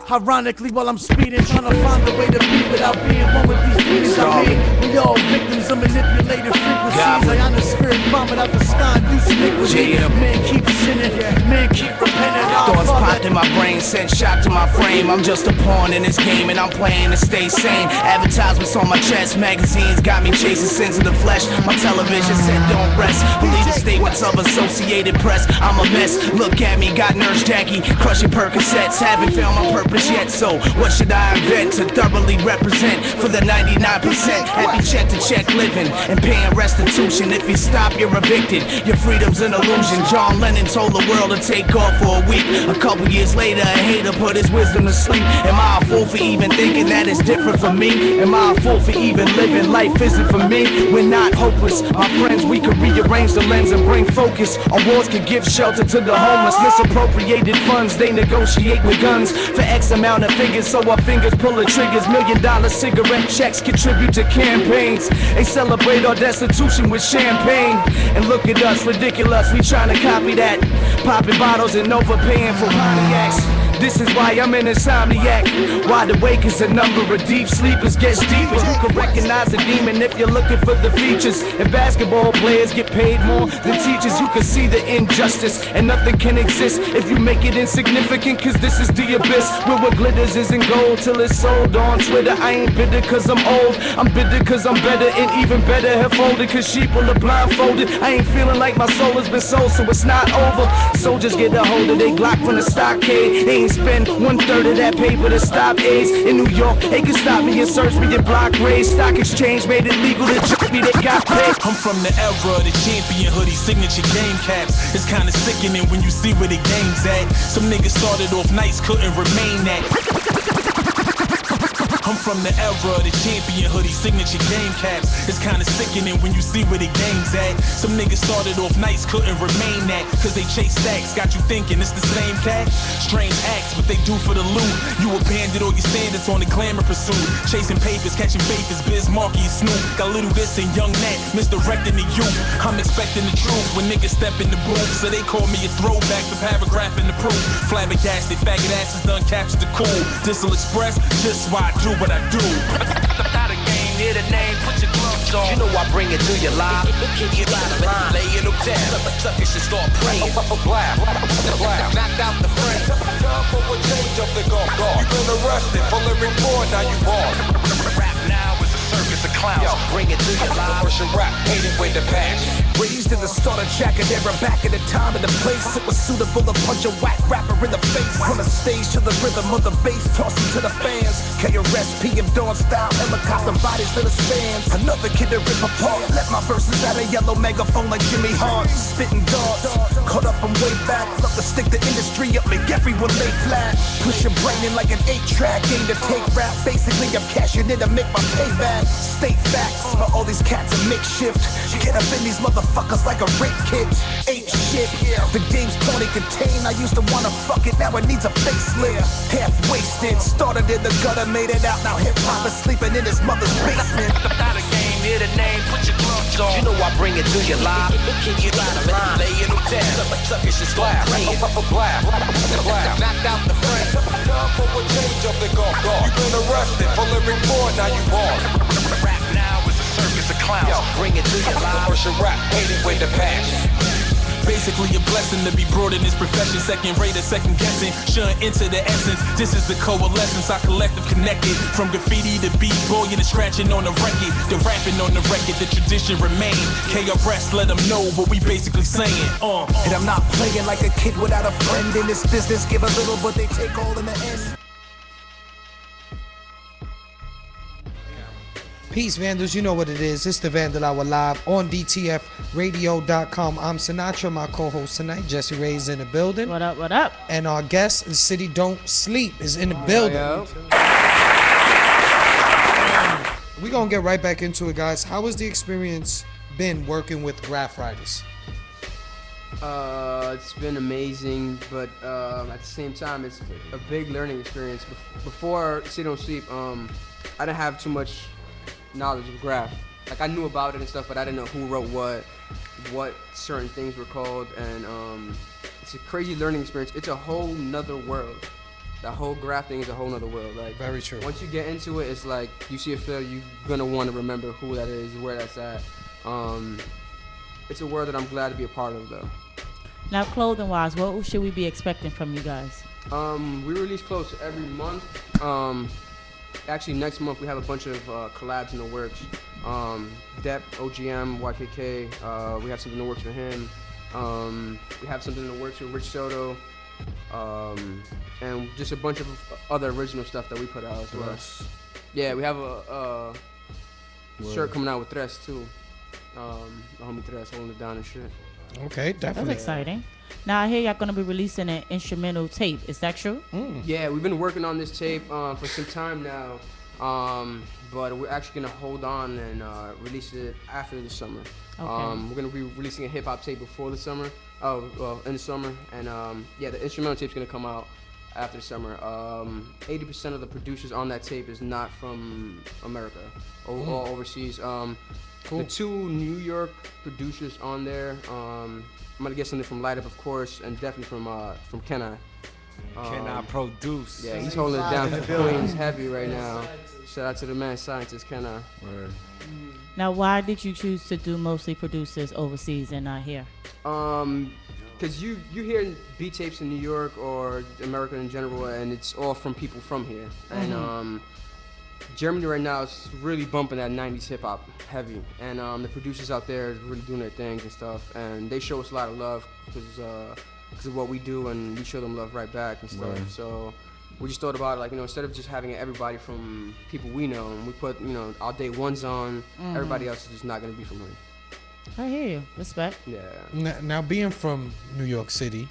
Ironically, while I'm speeding, trying to find a way to be without being one with these demons. I mean, we all victims of manipulated frequencies. Ionosphere vomit out the sky, induce iniquity. Man keep sinning, man keep repenting. Thoughts popped in my brain, sent shock to my frame. I'm just a pawn in this game and I'm playing to stay sane. Advertisements on my chest, magazines got me chasing sins of the flesh. My television said don't rest. Believe the statements of Associated Press. I'm a mess, look at me, got nerves tacky. Crushing Percocets, haven't found my purpose yet. So what should I invent to thoroughly represent for the 99%? Happy check to check living and paying restitution. If you stop, you're evicted. Your freedom's an illusion. John Lennon told the world to take off for a week. A couple years later, a hater put his wisdom to sleep. Am I a fool for even thinking that it's different from me? Am I a fool for even living? Life isn't for me. We're not hopeless. My friends, we could rearrange the lens and bring focus. Our wars could give shelter to the homeless. Misappropriated funds, they negotiate with guns for X amount of figures, so our fingers pull the triggers. $1 million cigarette checks contribute to campaigns. campaigns. They celebrate our destitution with champagne. And look at us, ridiculous, we tryna copy that. Popping bottles and overpaying for Pontiacs. This is why I'm an insomniac. Wide awake is a number of deep sleepers gets deeper. You can recognize a demon if you're looking for the features. If basketball players get paid more than teachers, you can see the injustice. And nothing can exist if you make it insignificant, cause this is the abyss. Where what glitters isn't gold till it's sold on Twitter. I ain't bitter cause I'm old, I'm bitter cause I'm better. And even better have folded cause sheep will have blindfolded. I ain't feeling like my soul has been sold, so it's not over. Soldiers get a hold of they Glock from the stockade. They ain't spend 1/3 of that paper to stop AIDS. In New York, they can stop me and search me and block raids. Stock exchange made it legal to check me, they got paid. I'm from the era of the champion hoodie, signature game caps. It's kinda sickening when you see where the game's at. Some niggas started off nice, couldn't remain that. I'm from the era of the champion hoodie, signature game caps. It's kinda sickening when you see where the game's at. Some niggas started off nice, couldn't remain that. Cause they chase stacks, got you thinking it's the same cat. Strange acts, what they do for the loot. You abandoned all your standards on the glamour pursuit. Chasing papers, catching vapors, Biz Markie and Snoop. Got little this and young Nat, misdirecting the youth. I'm expecting the truth when niggas step in the booth. So they call me a throwback for paragraphing the proof. Flabbergasted, faggot asses done captured the cool. This'll express just why I do what I do. Not a game, hear the name, put your gloves on. You know I bring it to your live. You gotta line, laying them down. Suckers should start praying. Knocked out the friend. Time for a change of the golf. You been arrested, full of report, now you bought. Rap now is a circus of clowns. Yo, bring it to your live. Commercial rap, hate it with the passion. Raised in the starter jacket era, back in the time and the place. It was suitable to punch a whack rapper in the face. From the stage to the rhythm of the bass, tossing to the fans. KRS, PM Dawn style, helicopter bodies to the spans. Another kid to rip apart. Let my verses out a yellow megaphone like Jimmy Hart. Spitting darts, caught up from way back. Love to stick the industry up, make everyone lay flat. Push your brain in like an 8-track game to take rap. Basically, I'm cashing in to make my payback. State facts, but all these cats are makeshift. Get up in these motherfuckers like a rape kit. Ain't shit, the game's torn and contained. I used to wanna fuck it, now it needs a facelift. Half wasted, started in the gutter, made it out. Now hip hop is sleeping in his mother's basement. Not a game, hear the name, put your gloves on. You know I bring it to your live. You gotta line, laying them down. Suckers should start praying. Knocked out the friend. Time for a change of the golf. You been arrested, full of report, now you bought. Rap now is a circus of clowns. Yo, bring it to your live. Commercial rap, hate it with the passion. Basically a blessing to be brought in this profession. Second rate or second guessing, shouldn't enter the essence. This is the coalescence, our collective connected. From graffiti to b-boy and the scratching on the record, the rapping on the record, the tradition remain. KRS, let them know what we basically saying. And I'm not playing like a kid without a friend in this business. Give a little but they take all in the end. Peace, Vandals. You know what it is. It's the Vandal Hour live on DTFradio.com. I'm Sinatra. My co-host tonight, Jessie Ray, is in the building. What up, what up? And our guest, the City Don't Sleep, is in the building. We're going to get right back into it, guys. How has the experience been working with graph writers? It's been amazing, but at the same time, it's a big learning experience. Before City Don't Sleep, I didn't have too much knowledge of graph. Like, I knew about it and stuff, but I didn't know who wrote what certain things were called, and it's a crazy learning experience. It's a whole nother world. That whole graph thing is a whole nother world. Like, very true. Once you get into it, it's like you see a film, you're gonna want to remember who that is, where that's at. It's a world that I'm glad to be a part of, though. Now, clothing-wise, what should we be expecting from you guys? We release clothes every month. Actually, next month we have a bunch of collabs in the works. Depp, OGM, YKK, we have something in the works with him. We have something in the works with Rich Soto. And just a bunch of other original stuff that we put out as well. Yeah, we have a shirt coming out with Tres too. The homie Tres holding it down and shit. Okay, definitely. That's exciting. Now I hear y'all gonna be releasing an instrumental tape. Is that true? Yeah, we've been working on this tape for some time now, but we're actually gonna hold on and release it after the summer. Okay. We're gonna be releasing a hip hop tape before the summer. In the summer, and yeah, the instrumental tape's gonna come out after summer. 80% of the producers on that tape is not from America, all overseas. Cool. The 2 New York producers on there, I'm gonna get something from Light Up, of course, and definitely from Kenai. Can I produce? Yeah, he's holding it down for Queens heavy right now. Shout out to the man scientist Kenai. Now, why did you choose to do mostly producers overseas and not here? Because you hear beat tapes in New York or America in general, and it's all from people from here. And Germany right now is really bumping that 90s hip hop heavy, and the producers out there is really doing their things and stuff, and they show us a lot of love because of what we do, and we show them love right back and stuff. Right. So we just thought about it, like, instead of just having everybody from people we know, and we put our day ones on, everybody else is just not gonna be from here. I hear you. Respect. Yeah. Now being from New York City,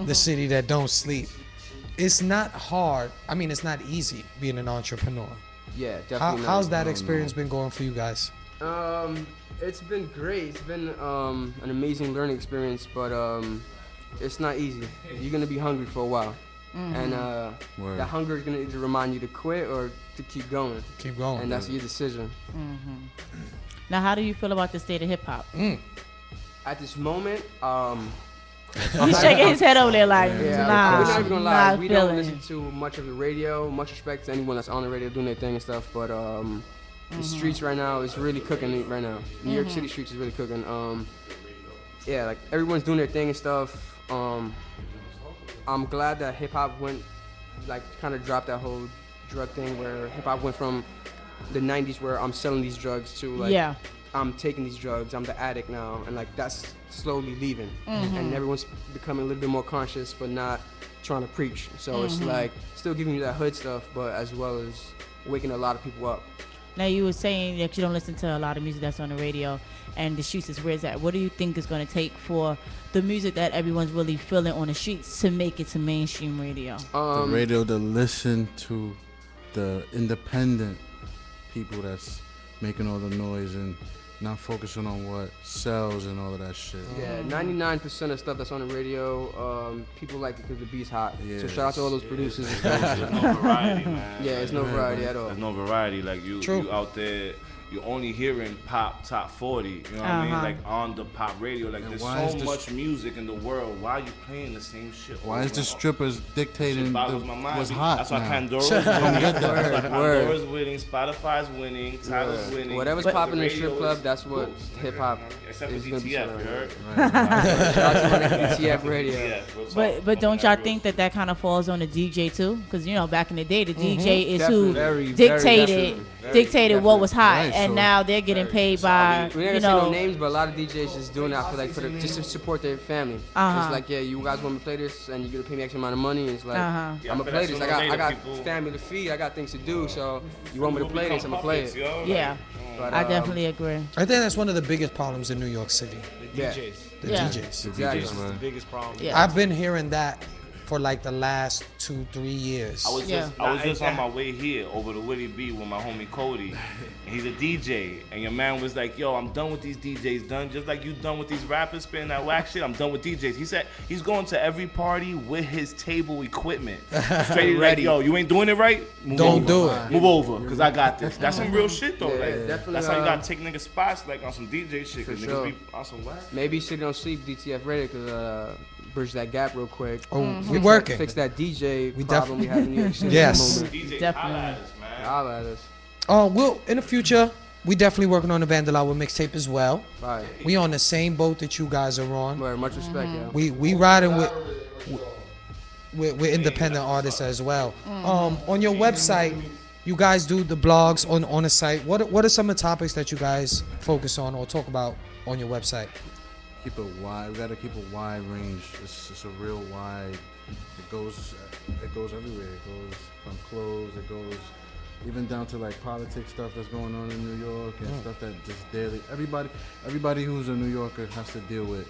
the city that don't sleep, it's not hard. I mean, it's not easy being an entrepreneur. Yeah, definitely. How's that experience been going for you guys? It's been great. It's been an amazing learning experience, but it's not easy. You're gonna be hungry for a while, and that hunger is gonna either remind you to quit or to keep going. Keep going. And that's your decision. Now, how do you feel about the state of hip hop? At this moment, He's shaking his head over there like, nah, we're not even gonna lie. We don't feeling listen to much of the radio. Much respect to anyone that's on the radio doing their thing and stuff, but the streets right now is really cooking right now. New York City streets is really cooking. Yeah, like everyone's doing their thing and stuff. I'm glad that hip hop went, like, kind of dropped that whole drug thing where hip hop went from the 90s where I'm selling these drugs to like I'm taking these drugs, I'm the addict now, and like that's slowly leaving, and everyone's becoming a little bit more conscious, but not trying to preach. So it's like still giving you that hood stuff, but as well as waking a lot of people up. Now, you were saying that you don't listen to a lot of music that's on the radio, and the streets is where it's at. What do you think is going to take for the music that everyone's really feeling on the streets to make it to mainstream radio? The radio to listen to the independent people that's making all the noise and not focusing on what sells and all of that shit. Yeah, 99% of stuff that's on the radio, people like it because the beat's hot. Yeah. So shout out to all those producers. There's no variety, man. Yeah, there's no variety at all. There's no variety. Like you out there, you're only hearing pop top 40. You know what I mean? Like on the pop radio. Like there's so much music in the world. Why are you playing the same shit? Why is the strippers dictating what's hot? That's why now. Pandora's winning. That's why Pandora's winning. Spotify's winning. Tidal's winning. Whatever's popping in the strip club, that's what hip hop is going to be. DTF, you heard? DTF radio. But don't y'all think that kind of falls on the DJ too? Because back in the day, the DJ is who dictated what was hot, and now they're getting paid by we never say no names, but a lot of DJs just doing that for just to support their family. It's like, yeah, you guys want me to play this, and you're gonna pay me X amount of money. And it's like I'm gonna play this. I got family to feed. I got things to do. So you want me to play this? I'm gonna play it. Yeah. But, I definitely agree. I think that's one of the biggest problems in New York City. The DJs. The DJs, man. The biggest problem. Yeah. I've been hearing that for like the last 2-3 years. I was just on my way here over to Willie B with my homie Cody, and he's a DJ, and your man was like, yo, I'm done with these DJs, done just like you done with these rappers spitting that whack shit. I'm done with DJs. He said he's going to every party with his table equipment. Straight ready. Like, yo, you ain't doing it right? Don't do it. Move over, because I got this. That's some real shit though. Yeah, like, that's how you gotta take niggas spots like on some DJ shit, because niggas be on some whack. Maybe City Don't Sleep, DTF Radio, because bridge that gap real quick. We working. Fix that DJ problem we have in New York City. Yes. DJ, definitely. Holla at us. We'll in the future, we definitely working on the Vandal Hour mixtape as well. Right. We on the same boat that you guys are on. Very much respect, yeah. We riding with independent artists as well. On your website, you guys do the blogs on the site. What are some of the topics that you guys focus on or talk about on your website? Keep it wide. We gotta keep a wide range. It's a real wide. It goes everywhere. It goes from clothes. It goes even down to like politics stuff that's going on in New York and stuff that just daily. Everybody who's a New Yorker has to deal with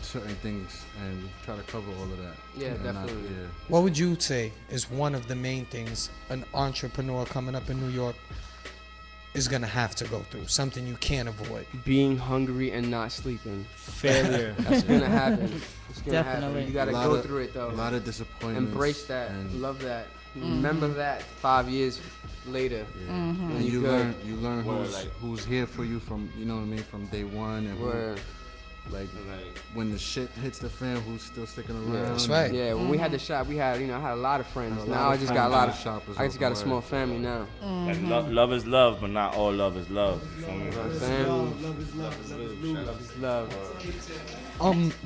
certain things, and we try to cover all of that. Yeah, definitely. What would you say is one of the main things an entrepreneur coming up in New York is gonna have to go through, something you can't avoid. Being hungry and not sleeping. Failure. That's gonna happen. It's gonna Definitely. happen. You gotta go through it though. A lot of disappointments. Embrace that. and- Love that. Remember that 5 years later. And when you good. learn Word, who's here for you from, you know what I mean, from day one, and who, Word. like when the shit hits the fan, who's still sticking around. That's right. Yeah, when we had the shop, we had, I had a lot of friends. A lot Now of I just got a friends lot in of the shop is I just got a open small word. family now. Like, love is love, but not all love is love. You feel me? Love is love.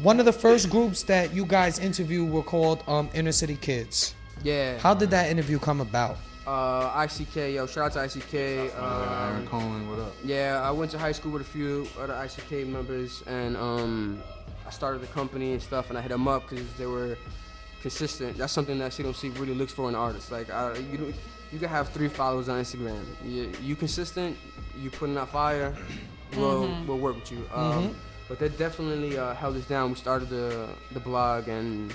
One of the first groups that you guys interviewed were called Inner City Kids. Yeah. How did that interview come about? ICK, yo, shout out to ICK. Aaron Cohen, what up? Yeah, I went to high school with a few other ICK members, and I started the company and stuff, and I hit them up because they were consistent. That's something that C really looks for in artists. Like, you can have 3 followers on Instagram. You consistent, you putting out fire, we'll work with you. But that definitely held us down. We started the blog, and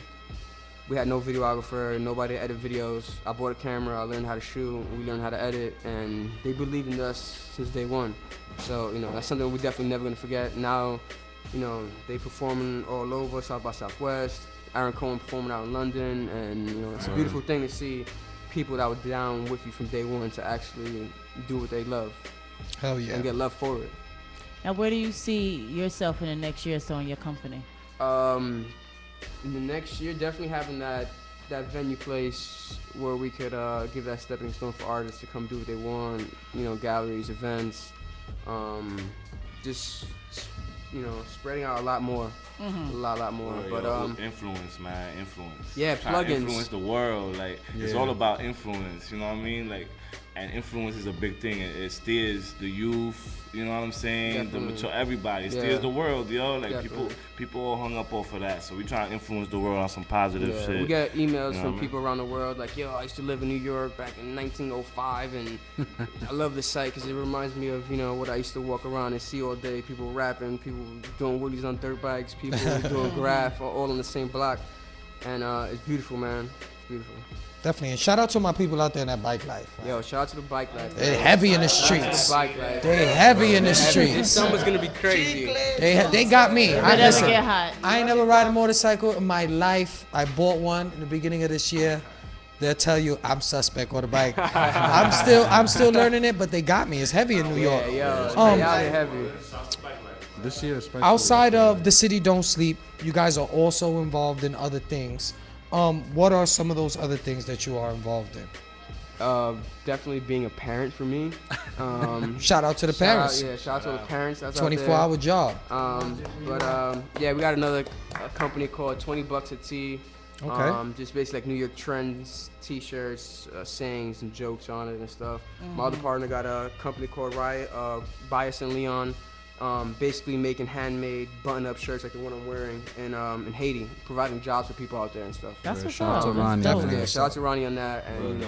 we had no videographer, nobody to edit videos. I bought a camera, I learned how to shoot, we learned how to edit, and they believed in us since day one. So, that's something we're definitely never gonna forget. Now, they performing all over, South by Southwest, Aaron Cohen performing out in London, and, it's a beautiful thing to see people that were down with you from day one to actually do what they love. Hell yeah. And get love for it. Now, where do you see yourself in the next year or so in your company? In the next year, definitely having that venue place where we could give that stepping stone for artists to come do what they want. Galleries, events, just spreading out a lot more, a lot more. But influence, man, influence. Yeah, Try to plugins. influence the world. Like it's all about influence. You know what I mean? Like, and influence is a big thing. It steers the youth. You know what I'm saying? Definitely. The mature, everybody. It steers the world, yo. Like people all hung up off of that. So we try to influence the world on some positive shit. We get emails You know from what I people around the world like, yo, I used to live in New York back in 1905, and I love this site because it reminds me of, what I used to walk around and see all day. People rapping, people doing wheelies on dirt bikes, people doing graph, all on the same block. And it's beautiful, man. It's beautiful. Definitely. And shout out to my people out there in that bike life. Yo, shout out to the bike life. They're heavy in the Shout out to the streets. bike life. They heavy in the This streets. summer's gonna be crazy. They got me. doesn't get hot. I ain't never ride a motorcycle in my life. I bought one in the beginning of this year. They'll tell you I'm suspect on a bike. I'm still learning it, but they got me. It's heavy in New York. Y'all are heavy. This year, especially. Outside of the City Don't Sleep, you guys are also involved in other things. What are some of those other things that you are involved in? Definitely being a parent for me. Shout out to the parents. Shout out to the parents. That's 24-hour job. We got another company called 20 Bucks a Tee. Okay. Just basically like New York trends, t-shirts, sayings and jokes on it and stuff. My other partner got a company called RAE, Bias and Leon. Basically making handmade button-up shirts like the one I'm wearing in Haiti, providing jobs for people out there and stuff. That's what's Shout out up. to Ronnie. Yeah, shout out to Ronnie on that, and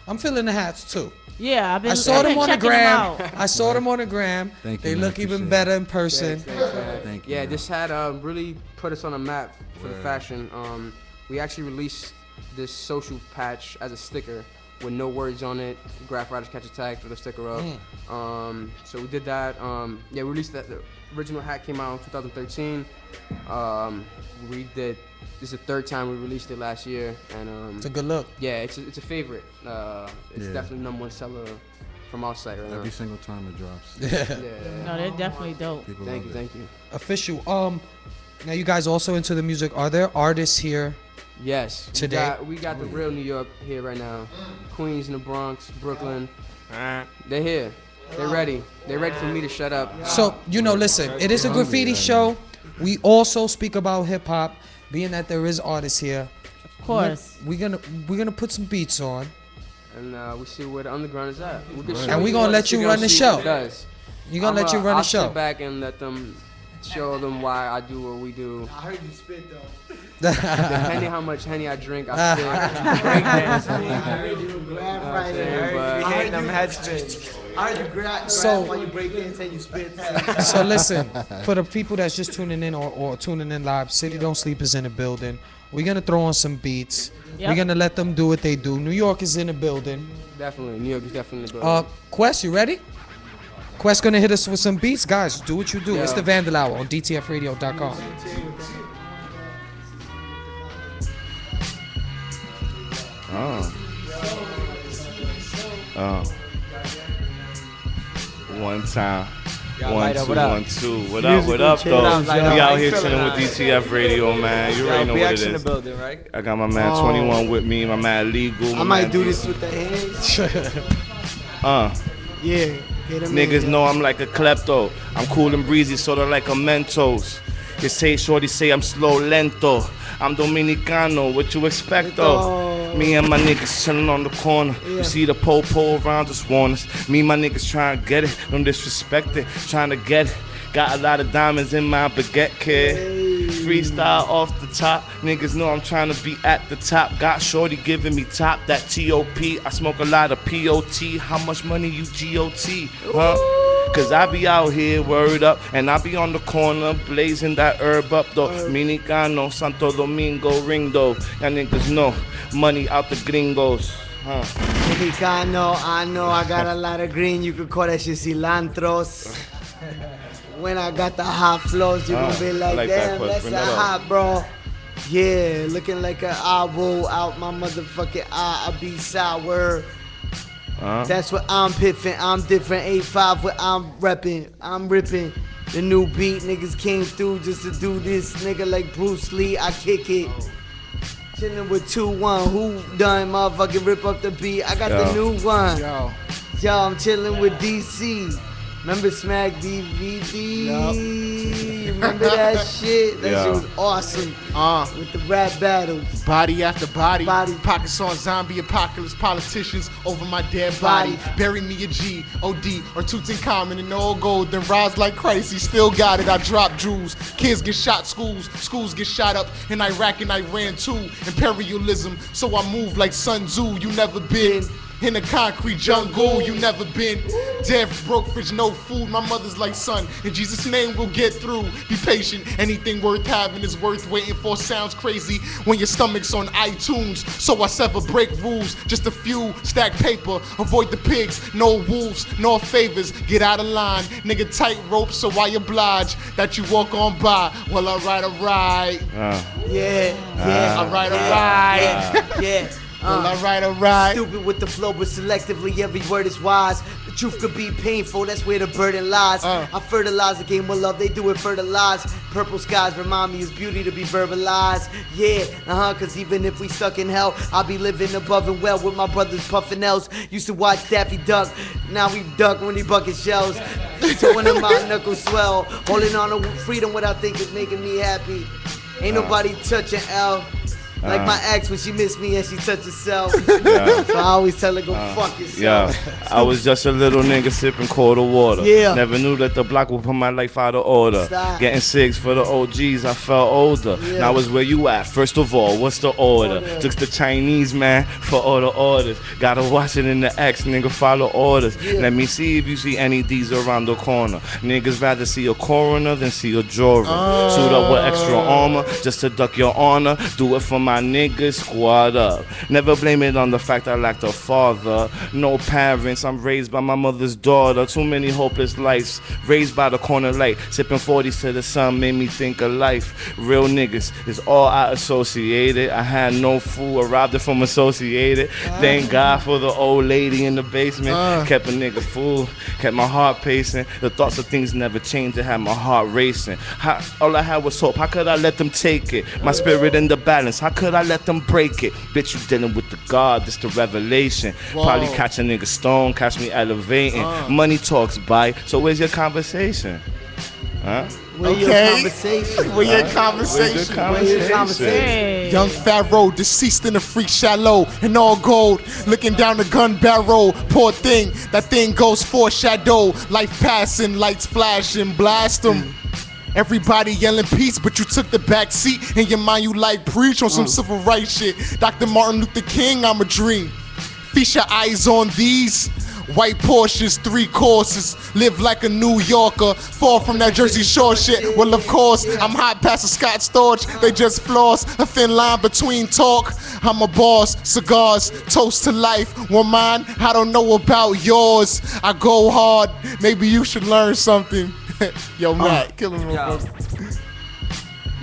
I'm feeling the hats too. Yeah, I saw them on the checking them gram. out. I saw them on the gram. Thank you, They man. look even Appreciate better in person. Thank you, Yeah, man. this had really put us on a map for the Word. fashion. We actually released this social patch as a sticker with no words on it. Graph writers catch a tag, throw the sticker up. So we did that. We released that. The original hat came out in 2013. This is the 3rd time we released it last year, and It's a good look. yeah, it's a favorite. It's definitely #1 seller from our site right now. Every single time it drops. No, they're definitely dope. People Thank love you, it. thank you. Official. Now you guys also into the music. Are there artists here? Yes. Today? We got the real New York here right now. Queens and the Bronx, Brooklyn. They're here. They're ready. They're ready for me to shut up. So, listen, it is a graffiti show. We also speak about hip hop, being that there is artists here. Of course. We're gonna put some beats on. And we see where the underground is at. And we're gonna let you run the show. You're gonna let you run the I'll show. sit back and let them show them why I do what we do. I heard you spit though. Depending how much Henny I drink, I spit. Breakdance. I heard you grab right there. I heard them head spit. I heard you grab while you break dance and you spit. So listen, for the people that's just tuning in or tuning in live, City Don't Sleep is in the building. We're gonna throw on some beats. Yep. We're gonna let them do what they do. New York is in the building. Definitely, New York is definitely the building. Quest, you ready? Quest gonna hit us with some beats, guys. Do what you do. Yeah. It's the Vandal Hour on DTFradio.com. One time. Y'all 1, light up, 2, what up? 1, 2. What up? What up, though? We out here chilling with DTF Radio, man. You already know what it in the is. building, right? I got my man 21 with me, my man Legal. I might do this with the hands. Yeah. Get him Niggas in, know I'm like a klepto. I'm cool and breezy, sorta like a Mentos. You say, shorty say I'm slow, lento. I'm Dominicano, what you expect though? Me and my niggas chillin' on the corner. You see the po-po around us want us. Me and my niggas trying to get it, don't disrespect it. Trying to get it. Got a lot of diamonds in my baguette, kid. Freestyle off the top. Niggas know I'm trying to be at the top. Got shorty giving me top, that T.O.P. I smoke a lot of P.O.T. How much money you G.O.T., huh? Cause I be out here, word up, and I be on the corner, blazing that herb up, though. Dominicano, Santo Domingo, ring though. Y'all niggas know, money out the gringos, huh? Mexicano, I know I got a lot of green, you could call that shit cilantros. When I got the hot flows, you gonna be like damn, that's a hot, bro. Yeah, looking like an eye roll out my motherfucking eye, I be sour. That's what I'm piffing, I'm different, 8-5 what I'm repping, I'm ripping. The new beat, niggas came through just to do this, nigga like Bruce Lee, I kick it. Chillin' with 2-1, who done motherfucking rip up the beat, I got the new one. Yo, I'm chillin' with DC. Remember Smack DVD? Remember that shit? That shit was awesome. With the rap battles. Body after body. Pockets on zombie apocalypse. Politicians over my dead body. Bury me a G, OD, or Tutankhamun in all gold. Then rise like Christ. He still got it. I drop jewels. Kids get shot, schools get shot up in Iraq and Iran too. Imperialism. So I move like Sun Tzu. You never been in the concrete jungle, you never been. Deaf, broke, fridge, no food. My mother's like, son, in Jesus' name we'll get through. Be patient, anything worth having is worth waiting for. Sounds crazy when your stomach's on iTunes. So I sever, break rules, just a few, stack paper. Avoid the pigs, no wolves, no favors. Get out of line, nigga tight rope, so I oblige that you walk on by while I ride a ride. I ride a ride. Alright. Stupid with the flow, but selectively every word is wise. The truth could be painful, that's where the burden lies. I fertilize the game with love, they do it fertilize. Purple skies remind me it's beauty to be verbalized. Cause even if we stuck in hell, I'll be living above and well with my brothers puffin' else. Used to watch Daffy Duck, now we duck when he bucket shells. So when my knuckles swell, holding on to freedom, what I think is making me happy. Ain't nobody touching L. Like my ex when she missed me and she touched herself. So I always tell her go fuck yourself. I was just a little nigga sipping cold water. Never knew that the block would put my life out of order. Getting cigs for the OGs, I felt older. Now is where you at? First of all, what's the order? Just the Chinese man for all the orders. Gotta watch it in the X, nigga, follow orders. Let me see if you see any of these around the corner. Niggas rather see a coroner than see a juror. Suit up with extra armor just to duck your honor. Do it for my niggas, squad up. Never blame it on the fact I lacked a father. No parents, I'm raised by my mother's daughter. Too many hopeless lives, raised by the corner light. Sipping 40s to the sun made me think of life. Real niggas is all I associated. I had no food, I robbed it from Associated. Thank God for the old lady in the basement. Kept a nigga fool, kept my heart pacing. The thoughts of things never changed, it had my heart racing. All I had was hope, how could I let them take it? My spirit in the balance, how could I let them break it? Bitch, you dealing with the God, this the revelation. Probably catch a nigga stone, catch me elevating. Money talks, bye. So where's your conversation? Where's your conversation? Where's your conversation? Where's your conversation? Young Pharaoh, deceased in a freak shallow, in all gold, looking down the gun barrel. Poor thing, that thing goes foreshadow. Life passing, lights flashing, blast them. Everybody yelling peace, but you took the back seat. In your mind, you like preach on some civil rights shit. Dr. Martin Luther King, I'm a dream. Feast your eyes on these. White Porsches, 3 courses. Live like a New Yorker. Fall from that Jersey Shore shit. Well, of course, I'm hot past a Scott Storch. They just floss. A thin line between talk. I'm a boss. Cigars. Toast to life. One mine. I don't know about yours. I go hard. Maybe you should learn something. Yo, Matt, kill him.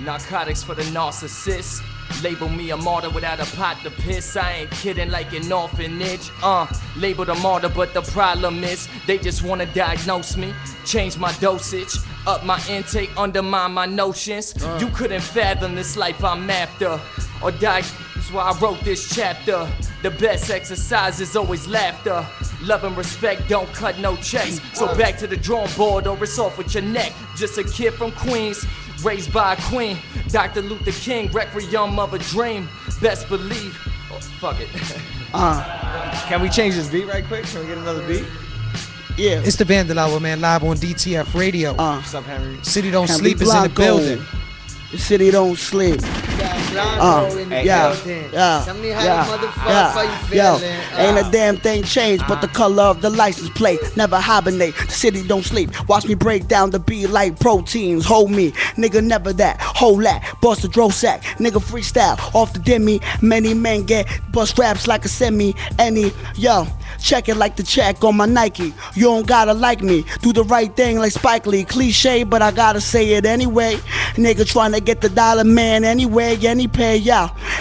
Narcotics for the narcissist. Label me a martyr without a pot to piss. I ain't kidding, like an orphanage. Labeled a martyr, but the problem is they just wanna diagnose me, change my dosage, up my intake, undermine my notions. You couldn't fathom this life I'm after, or die. That's why I wrote this chapter. The best exercise is always laughter. Love and respect don't cut no checks. So back to the drawing board or it's off with your neck. Just a kid from Queens, raised by a queen. Dr. Luther King, requiem of a dream. Best believe. Oh, fuck it. Can we change this beat right quick? Can we get another beat? Yeah. It's the Vandal Hour, man, live on DTF Radio. What's up, Henry? City Don't Sleep is in the building. The city don't sleep. Ain't a damn thing changed but the color of the license plate. Never hibernate, the city don't sleep. Watch me break down the beat like proteins. Hold me, nigga, never that. Hold that, bust a dro sack. Nigga freestyle off the demi. Many men get bust raps like a semi. Check it like the check on my Nike. You don't gotta like me. Do the right thing like Spike Lee. Cliche, but I gotta say it anyway. Nigga trying to get the dollar man anyway. Any pay,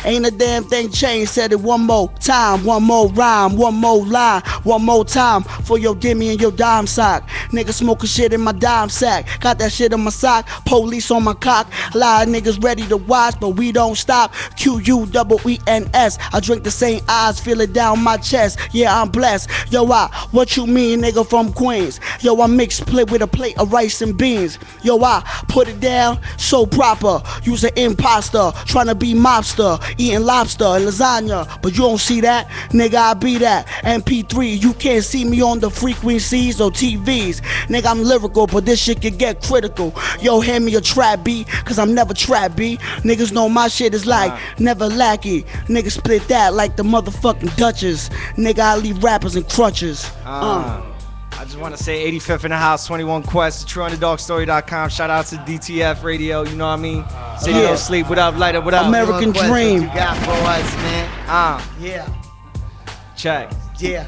ain't a damn thing changed. Said it one more time, one more rhyme, one more line, one more time for your dimmy and your dime sock. Nigga smoking shit in my dime sack. Got that shit in my sock. Police on my cock. A lot of niggas ready to watch, but we don't stop. QUEENS. I drink the same eyes, feel it down my chest. Yeah, I'm blessed. Yo, what you mean, nigga from Queens? Yo, I mix split with a plate of rice and beans. Yo, I put it down so proper. You's an imposter, trying to be mobster, eating lobster and lasagna, but you don't see that, nigga. I be that. MP3, you can't see me on the frequencies or TVs, nigga. I'm lyrical, but this shit can get critical. Yo, hand me a trap beat, cause I'm never trap beat. Niggas know my shit is like never lackey. Nigga split that like the motherfucking Duchess. Nigga, I leave rappers in crutches. I just want to say 85th in the house, 21 Quest, TrueUnderdogStory.com. Shout out to DTF Radio, you know what I mean? City Don't Sleep, what up, Lighter, what up? American Dream. What you got for us, man? Yeah. Check. Yeah.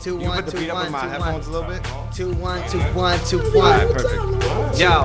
2 1 You put the beat up on my headphones a little bit? 2 1 2 1 2 1. Alright, perfect. Yo,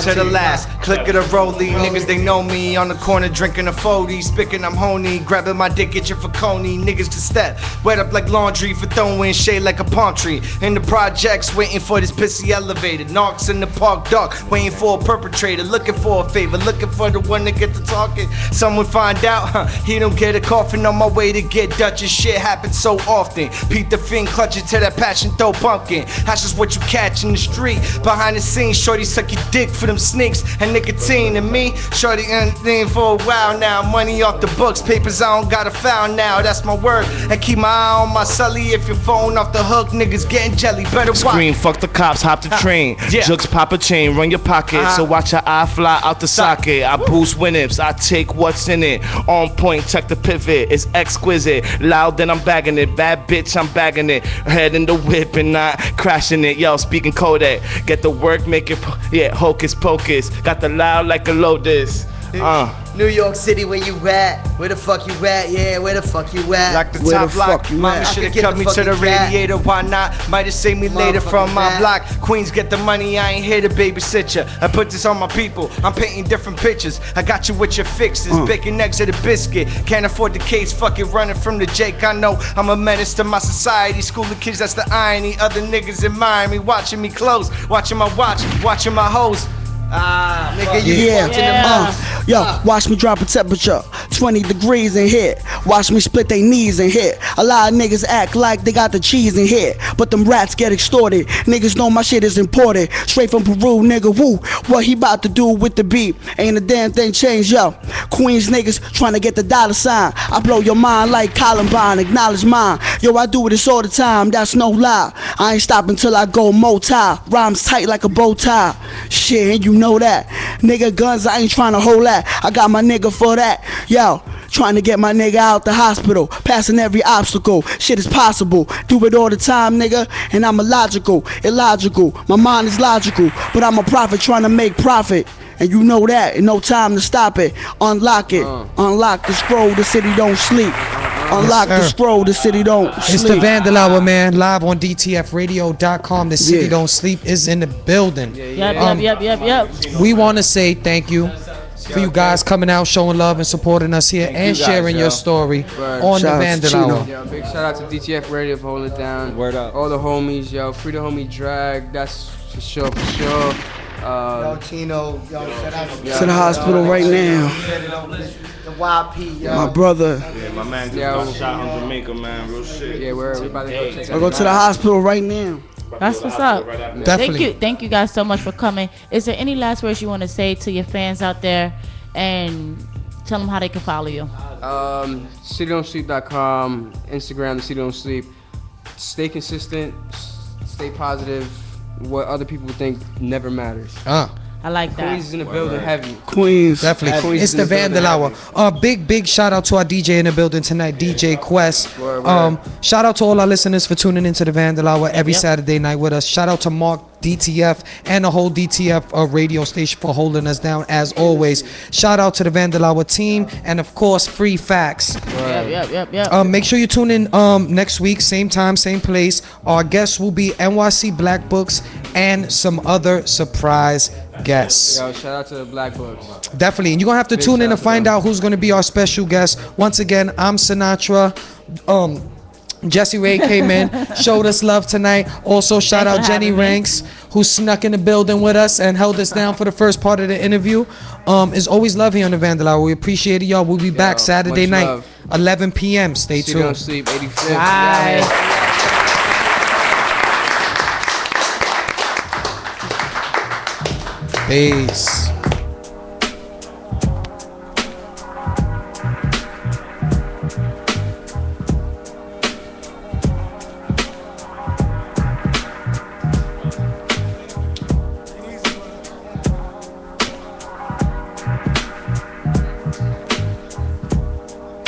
to the last, click of the rollie, niggas they know me. On the corner drinking a 40, spicking I'm honey, grabbing my dick, itching for coney. Niggas can step, wet up like laundry for throwing shade like a palm tree. In the projects, waiting for this pissy elevator. Narcs in the park dark, waiting for a perpetrator, looking for a favor, looking for the one to get to talking. Someone find out, he don't get a coffin on my way to get Dutch. And shit happens so often. Pete the Fiend clutching to that passion throw pumpkin. That's just what you catch in the street. Behind the scenes, shorty suck your dick for them sneaks and nicotine. And me, shorty anything for a while now. Money off the books, papers I don't gotta file now. That's my word. And keep my eye on my sully. If your phone off the hook, niggas getting jelly. Better watch. Scream, fuck the cops, hop the train. Jukes pop a chain, run your pocket. So watch your eye fly out the socket. I boost winnings, I take what's in it. On point, check the pivot, it's exquisite. Loud, then I'm bagging it. Bad bitch, I'm bagging it. Head in the whip and not crashing it. Yo, speaking Kodak. Get the work, make it, hocus pocus. Got the loud like a Lotus. New York City, where you at? Where the fuck you at? Yeah, where the fuck you at? Like the top block, mama should've cut me to the radiator. Why not? Might've saved me later from my block. Queens get the money, I ain't here to babysit ya. I put this on my people, I'm painting different pictures. I got you with your fixes, bacon, eggs, or the biscuit. Can't afford the case, fuck it, running from the Jake. I know I'm a menace to my society. School of kids, that's the irony. Other niggas admire me, watching me close, watching my watch, watching my hoes. Nigga, you watching them. Yo, watch me drop a temperature 20 degrees in here. Watch me split their knees in here. A lot of niggas act like they got the cheese in here, but them rats get extorted. Niggas know my shit is imported straight from Peru, nigga. Woo, what he about to do with the beat? Ain't a damn thing changed, yo. Queens niggas trying to get the dollar sign. I blow your mind like Columbine, acknowledge mine. Yo, I do this all the time, that's no lie. I ain't stopping till I go multi. Rhymes tight like a bow tie. Shit, and you know that. Nigga, guns, I ain't trying to hold that. I got my nigga for that. Yo, trying to get my nigga out the hospital, passing every obstacle. Shit is possible, do it all the time, nigga. And I'm illogical. My mind is logical, but I'm a prophet trying to make profit. And you know that, and no time to stop it. Unlock it, unlock the scroll, the city don't sleep. Unlock the scroll, the city don't sleep. It's the Vandal Hour, man, live on DTFradio.com. The city don't sleep is in the building. Yep. We want to say thank you for you guys coming out, showing love and supporting us here, and sharing your story on the Vandal Hour. Yo, big shout out to DTF Radio for holding it down. Word up. All the homies, yo. Free the homie Drag, that's for sure. Yo, Tino, yo, shout out to the hospital right now. The YP, yo. My brother. Yeah, my man just got shot on Jamaica, man. Real shit. Yeah, we're about to go check I go to the hospital right now. That's what's up. Definitely. Thank you guys so much for coming. Is there any last words you want to say to your fans out there, and tell them how they can follow you? CityDon'tSleep.com, Instagram, The City Don't Sleep. Stay consistent, stay positive. What other people think never matters. I like that. Queens is in the building heavy. Queens. Definitely. Queens It's is the in building Vandal heavy. Hour. Big shout out to our DJ in the building tonight, DJ Quest. Shout out to all our listeners for tuning into the Vandal Hour every Saturday night with us. Shout out to Mark, DTF, and the whole DTF radio station for holding us down as always. Shout out to the Vandal Hour team, and of course, Free Facts. Yep. Make sure you tune in next week, same time, same place. Our guests will be NYC Black Books and some other surprise guests. Yo, shout out to the Black Books. Definitely. And you're going to have to tune in to find out who's going to be our special guest. Once again, I'm Sinatra. Jessie Ray came in, showed us love tonight. Also, shout out Jenny Ranks, who snuck in the building with us and held us down for the first part of the interview. It's always love here on the Vandal Hour. We appreciate it, y'all. We'll be back Saturday night, love. 11 p.m. Stay tuned. Don't Sleep, 85th. Bye. Peace.